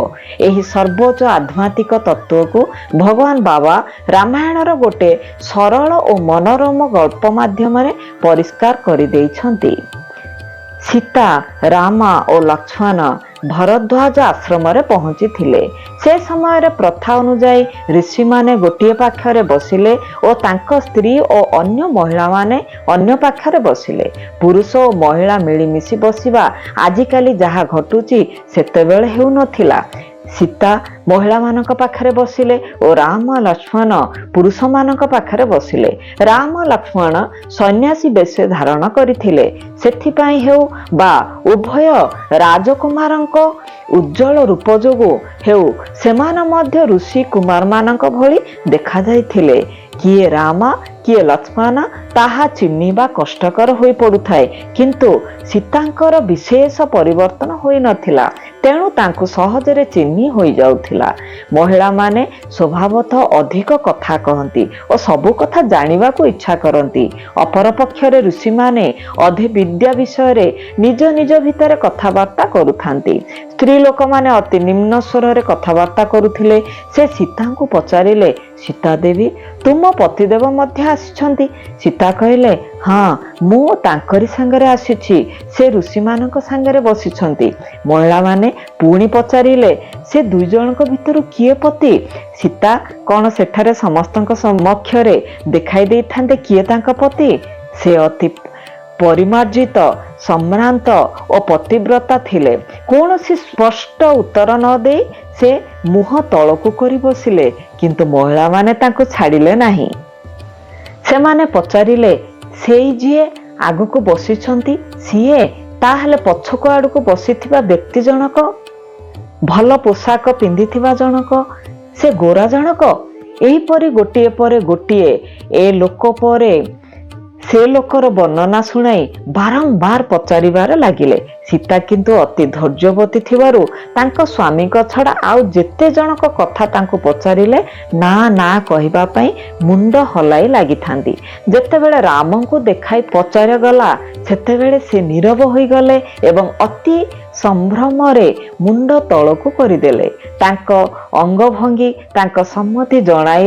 ଏହି ସର୍ବୋଚ୍ଚ ଆଧ୍ୟାତ୍ମିକ ତତ୍ତ୍ୱକୁ ଭଗବାନ ବାବା ରାମାୟଣର ଗୋଟେ ସରଳ ଓ ମନୋରମ ଗଳ୍ପ ମାଧ୍ୟମରେ ପରିଷ୍କାର କରିଦେଇଛନ୍ତି। ସୀତା, ରାମ ଓ ଲକ୍ଷ୍ମଣ ଭରଦ୍ୱାଜ ଆଶ୍ରମରେ ପହଞ୍ଚିଥିଲେ। ସେ ସମୟରେ ପ୍ରଥା ଅନୁଯାୟୀ ଋଷିମାନେ ଗୋଟିଏ ପାଖରେ ବସିଲେ ଓ ତାଙ୍କ ସ୍ତ୍ରୀ ଓ ଅନ୍ୟ ମହିଳାମାନେ ଅନ୍ୟ ପାଖରେ ବସିଲେ। ପୁରୁଷ ଓ ମହିଳା ମିଳିମିଶି ବସିବା ଆଜିକାଲି ଯାହା ଘଟୁଛି ସେତେବେଳେ ହେଉନଥିଲା। ସୀତା ମହିଳାମାନଙ୍କ ପାଖରେ ବସିଲେ ଓ ରାମ ଲକ୍ଷ୍ମଣ ପୁରୁଷମାନଙ୍କ ପାଖରେ ବସିଲେ। ରାମ ଲକ୍ଷ୍ମଣ ସନ୍ନ୍ୟାସୀ ବେଶ ଧାରଣ କରିଥିଲେ। ସେଥିପାଇଁ ହେଉ ବା ଉଭୟ ରାଜକୁମାରଙ୍କ ଉଜ୍ଜଳ ରୂପ ଯୋଗୁଁ ହେଉ, ସେମାନେ ମଧ୍ୟ ଋଷି କୁମାରମାନଙ୍କ ଭଳି ଦେଖାଯାଇଥିଲେ। କିଏ ରାମ କିଏ ଲକ୍ଷ୍ମଣ ତାହା ଚିହ୍ନିବା କଷ୍ଟକର ହୋଇପଡ଼ୁଥାଏ, କିନ୍ତୁ ସୀତାଙ୍କର ବିଶେଷ ପରିବର୍ତ୍ତନ ହୋଇନଥିଲା, ତେଣୁ ତାଙ୍କୁ ସହଜରେ ଚିହ୍ନି ହୋଇଯାଉଥିଲା। ମହିଳାମାନେ ସ୍ୱଭାବତଃ ଅଧିକ କଥା କହନ୍ତି ଓ ସବୁ କଥା ଜାଣିବାକୁ ଇଚ୍ଛା କରନ୍ତି। ଅପରପକ୍ଷରେ ଋଷିମାନେ ଅଧିବିଦ୍ୟା ବିଷୟରେ ନିଜ ନିଜ ଭିତରେ କଥାବାର୍ତ୍ତା କରୁଥାନ୍ତି। ସ୍ତ୍ରୀ ଲୋକମାନେ ଅତି ନିମ୍ନ ସ୍ୱରରେ କଥାବାର୍ତ୍ତା କରୁଥିଲେ। ସେ ସୀତାଙ୍କୁ ପଚାରିଲେ, ସୀତା ଦେବୀ, ତୁମ ପତିଦେବ ମଧ୍ୟ ଆସିଛନ୍ତି? ସୀତା କହିଲେ, ହଁ, ମୁଁ ତାଙ୍କରି ସାଙ୍ଗରେ ଆସିଛି। ସେ ଋଷିମାନଙ୍କ ସାଙ୍ଗରେ ବସିଛନ୍ତି। ମହିଳାମାନେ ପୁଣି ପଚାରିଲେ, ସେ ଦୁଇ ଜଣଙ୍କ ଭିତରୁ କିଏ ପତି? ସୀତା କ'ଣ ସେଠାରେ ସମସ୍ତଙ୍କ ସମକ୍ଷରେ ଦେଖାଇ ଦେଇଥାନ୍ତେ କିଏ ତାଙ୍କ ପତି? ସେ ଅତି ପରିମାର୍ଜିତ, ସମ୍ଭ୍ରାନ୍ତ ଓ ପତିବ୍ରତା ଥିଲେ। କୌଣସି ସ୍ପଷ୍ଟ ଉତ୍ତର ନ ଦେଇ ସେ ମୁହଁ ତଳକୁ କରି ବସିଲେ, କିନ୍ତୁ ମହିଳାମାନେ ତାଙ୍କୁ ଛାଡ଼ିଲେ ନାହିଁ। ସେମାନେ ପଚାରିଲେ, ସେଇ ଯିଏ ଆଗକୁ ବସିଛନ୍ତି ସିଏ? ତାହେଲେ ପଛକୁ ଆଡ଼କୁ ବସିଥିବା ବ୍ୟକ୍ତି ଜଣକ? ଭଲ ପୋଷାକ ପିନ୍ଧିଥିବା ଜଣକ? ସେ ଗୋରା ଜଣକ? ଏହିପରି ଗୋଟିଏ ପରେ ଗୋଟିଏ ଏ ଲୋକ ପରେ ସେ ଲୋକର ବର୍ଣ୍ଣନା ଶୁଣାଇ ବାରମ୍ବାର ପଚାରିବାରେ ଲାଗିଲେ। ସୀତା କିନ୍ତୁ ଅତି ଧୈର୍ଯ୍ୟବତୀ ଥିବାରୁ ତାଙ୍କ ସ୍ୱାମୀଙ୍କ ଛଡ଼ା ଆଉ ଯେତେ ଜଣଙ୍କ କଥା ତାଙ୍କୁ ପଚାରିଲେ ନା ନା କହିବା ପାଇଁ ମୁଣ୍ଡ ହଲାଇ ଲାଗିଥାନ୍ତି। ଯେତେବେଳେ ରାମଙ୍କୁ ଦେଖାଇ ପଚରାଗଲା ସେତେବେଳେ ସେ ନୀରବ ହୋଇଗଲେ ଏବଂ ଅତି ସମ୍ଭ୍ରମରେ ମୁଣ୍ଡ ତଳକୁ କରିଦେଲେ। ତାଙ୍କ ଅଙ୍ଗଭଙ୍ଗୀ ତାଙ୍କ ସମ୍ମତି ଜଣାଇ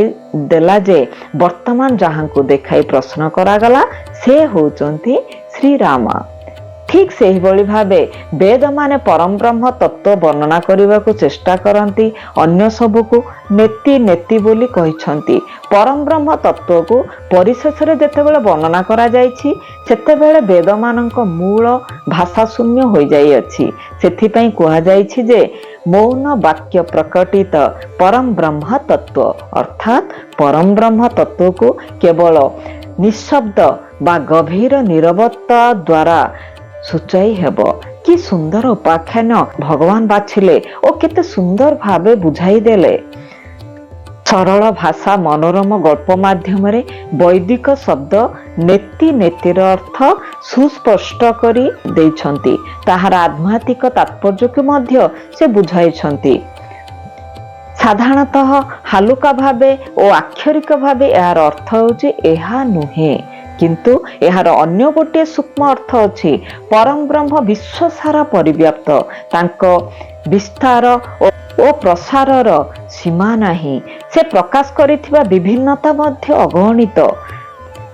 ଦେଲା ଯେ ବର୍ତ୍ତମାନ ଯାହାଙ୍କୁ ଦେଖାଇ ପ୍ରଶ୍ନ କରାଗଲା ସେ ହେଉଛନ୍ତି ଶ୍ରୀରାମ। ଠିକ୍ ସେହିଭଳି ଭାବେ ବେଦମାନେ ପରମ ବ୍ରହ୍ମ ତତ୍ତ୍ୱ ବର୍ଣ୍ଣନା କରିବାକୁ ଚେଷ୍ଟା କରନ୍ତି। ଅନ୍ୟ ସବୁକୁ ନେତି ନେତି ବୋଲି କହିଛନ୍ତି। ପରମ ବ୍ରହ୍ମ ତତ୍ତ୍ୱକୁ ପରିଶେଷରେ ଯେତେବେଳେ ବର୍ଣ୍ଣନା କରାଯାଇଛି ସେତେବେଳେ ବେଦମାନଙ୍କ ମୂଳ ଭାଷା ଶୂନ୍ୟ ହୋଇଯାଇଅଛି। ସେଥିପାଇଁ କୁହାଯାଇଛି ଯେ ମୌନ ବାକ୍ୟ ପ୍ରକଟିତ ପରମ ବ୍ରହ୍ମ ତତ୍ତ୍ୱ, ଅର୍ଥାତ୍ ପରମ ବ୍ରହ୍ମ ତତ୍ତ୍ୱକୁ କେବଳ ନିଃଶବ୍ଦ ବା ଗଭୀର ନୀରବତା ଦ୍ୱାରା ସୂଚାଇ ହେବ। କି ସୁନ୍ଦର ଉପାଖ୍ୟାନ ଭଗବାନ ବାଛିଲେ ଓ କେତେ ସୁନ୍ଦର ଭାବେ ବୁଝାଇ ଦେଲେ। ସରଳ ଭାଷା ମନୋରମ ଗଳ୍ପ ମାଧ୍ୟମରେ ବୈଦିକ ଶବ୍ଦ ନେତି ନେତିର ଅର୍ଥ ସୁସ୍ପଷ୍ଟ କରି ଦେଇଛନ୍ତି। ତାହାର ଆଧ୍ୟାତ୍ମିକ ତାତ୍ପର୍ଯ୍ୟକୁ ମଧ୍ୟ ସେ ବୁଝାଇଛନ୍ତି। ସାଧାରଣତଃ ହାଲୁକା ଭାବେ ଓ ଆକ୍ଷରିକ ଭାବେ ଏହାର ଅର୍ଥ ହେଉଛି ଏହା ନୁହେଁ, କିନ୍ତୁ ଏହାର ଅନ୍ୟ ଗୋଟିଏ ସୂକ୍ଷ୍ମ ଅର୍ଥ ଅଛି। ପରମ ବ୍ରହ୍ମ ବିଶ୍ୱସାରା ପରିବ୍ୟାପ୍ତ। ତାଙ୍କ ବିସ୍ତାର ଓ ପ୍ରସାରର ସୀମା ନାହିଁ। ସେ ପ୍ରକାଶ କରିଥିବା ବିଭିନ୍ନତା ମଧ୍ୟ ଅଗଣିତ।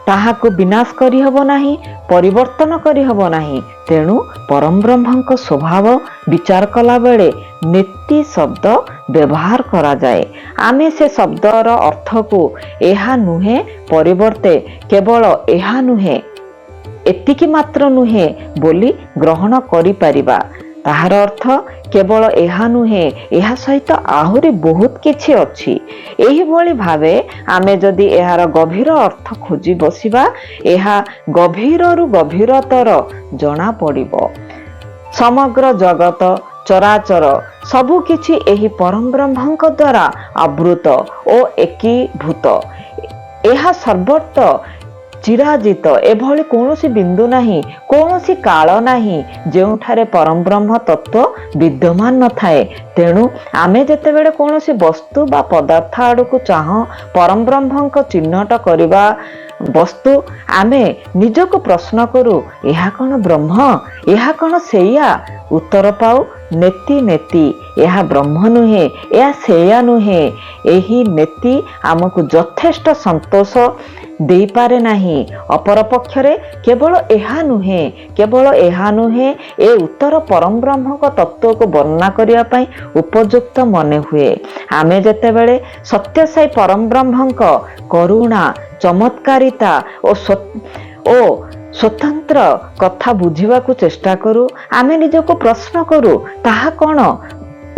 ତାହାକୁ ବିନାଶ କରିହେବ ନାହିଁ, ପରିବର୍ତ୍ତନ କରିହେବ ନାହିଁ। ତେଣୁ ପରମ ବ୍ରହ୍ମଙ୍କ ସ୍ୱଭାବ ବିଚାର କଲାବେଳେ ନେତି ଶବ୍ଦ ବ୍ୟବହାର କରାଯାଏ। ଆମେ ସେ ଶବ୍ଦର ଅର୍ଥକୁ ଏହା ନୁହେଁ ପରିବର୍ତ୍ତେ କେବଳ ଏହା ନୁହେଁ, ଏତିକି ମାତ୍ର ନୁହେଁ ବୋଲି ଗ୍ରହଣ କରିପାରିବା। ତାହାର ଅର୍ଥ କେବଳ ଏହା ନୁହେଁ, ଏହା ସହିତ ଆହୁରି ବହୁତ କିଛି ଅଛି। ଏହିଭଳି ଭାବେ ଆମେ ଯଦି ଏହାର ଗଭୀର ଅର୍ଥ ଖୋଜି ବସିବା, ଏହା ଗଭୀରରୁ ଗଭୀରତର ଜଣାପଡ଼ିବ। ସମଗ୍ର ଜଗତ ଚରାଚର ସବୁକିଛି ଏହି ପରମ ବ୍ରହ୍ମଙ୍କ ଦ୍ୱାରା ଆବୃତ ଓ ଏକୀଭୂତ। ଏହା ସର୍ବତ୍ର ଚିରାଜିତ। ଏଭଳି କୌଣସି ବିନ୍ଦୁ ନାହିଁ, କୌଣସି କାଳ ନାହିଁ ଯେଉଁଠାରେ ପରମ ବ୍ରହ୍ମ ତତ୍ତ୍ୱ ବିଦ୍ୟମାନ ନଥାଏ। ତେଣୁ ଆମେ ଯେତେବେଳେ କୌଣସି ବସ୍ତୁ ବା ପଦାର୍ଥ ଆଡ଼କୁ ଚାହୁଁ ପରମ ବ୍ରହ୍ମଙ୍କ ଚିହ୍ନଟ କରିବା ବସ୍ତୁ, ଆମେ ନିଜକୁ ପ୍ରଶ୍ନ କରୁ, ଏହା କ'ଣ ବ୍ରହ୍ମ? ଏହା କ'ଣ ସେଇଆ? ଉତ୍ତର ପାଉ ନେତି ନେତି। ଏହା ବ୍ରହ୍ମ ନୁହେଁ, ଏହା ସେଇଆ ନୁହେଁ। ଏହି ନେତି ଆମକୁ ଯଥେଷ୍ଟ ସନ୍ତୋଷ ଦେଇପାରେ ନାହିଁ। ଅପରପକ୍ଷରେ କେବଳ ଏହା ନୁହେଁ, କେବଳ ଏହା ନୁହେଁ ଏ ଉତ୍ତର ପରମ ବ୍ରହ୍ମଙ୍କ ତତ୍ତ୍ୱକୁ ବର୍ଣ୍ଣନା କରିବା ପାଇଁ ଉପଯୁକ୍ତ ମନେ ହୁଏ। ଆମେ ଯେତେବେଳେ ସତ୍ୟସାଇ ପରମ ବ୍ରହ୍ମଙ୍କ କରୁଣା, ଚମତ୍କାରିତା ଓ ସ୍ୱତନ୍ତ୍ର କଥା ବୁଝିବାକୁ ଚେଷ୍ଟା କରୁ, ଆମେ ନିଜକୁ ପ୍ରଶ୍ନ କରୁ, ତାହା କ'ଣ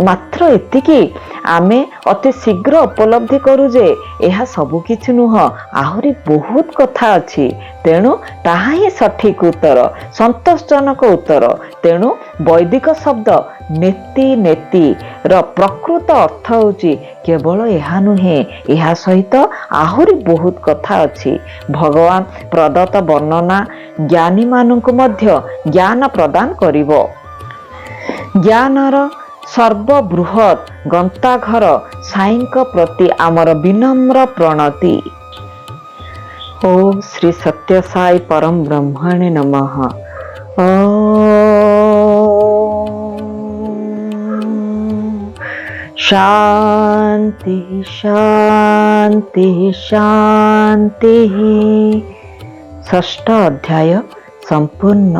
ମାତ୍ର ଏତିକି? ଆମେ ଅତି ଶୀଘ୍ର ଉପଲବ୍ଧି କରୁ ଯେ ଏହା ସବୁ କିଛି ନୁହଁ, ଆହୁରି ବହୁତ କଥା ଅଛି। ତେଣୁ ତାହା ହିଁ ସଠିକ ଉତ୍ତର, ସନ୍ତୋଷଜନକ ଉତ୍ତର। ତେଣୁ ବୈଦିକ ଶବ୍ଦ ନେତି ନେତି ର ପ୍ରକୃତ ଅର୍ଥ ହେଉଛି କେବଳ ଏହା ନୁହେଁ, ଏହା ସହିତ ଆହୁରି ବହୁତ କଥା ଅଛି। ଭଗବାନ ପ୍ରଦତ୍ତ ବର୍ଣ୍ଣନା ଜ୍ଞାନୀମାନଙ୍କୁ ମଧ୍ୟ ଜ୍ଞାନ ପ୍ରଦାନ କରିବ। ଜ୍ଞାନର ସର୍ବବୃହତ୍ ଗନ୍ତାଘର ସାଇଙ୍କ ପ୍ରତି ଆମର ବିନମ୍ର ପ୍ରଣତି। ଓಂ ଶ୍ରୀ ସତ୍ୟସାଇ ପରମ ବ୍ରହ୍ମଣେ ନମଃ। शांति शांति शांति। षष्ठ अध्याय संपूर्ण।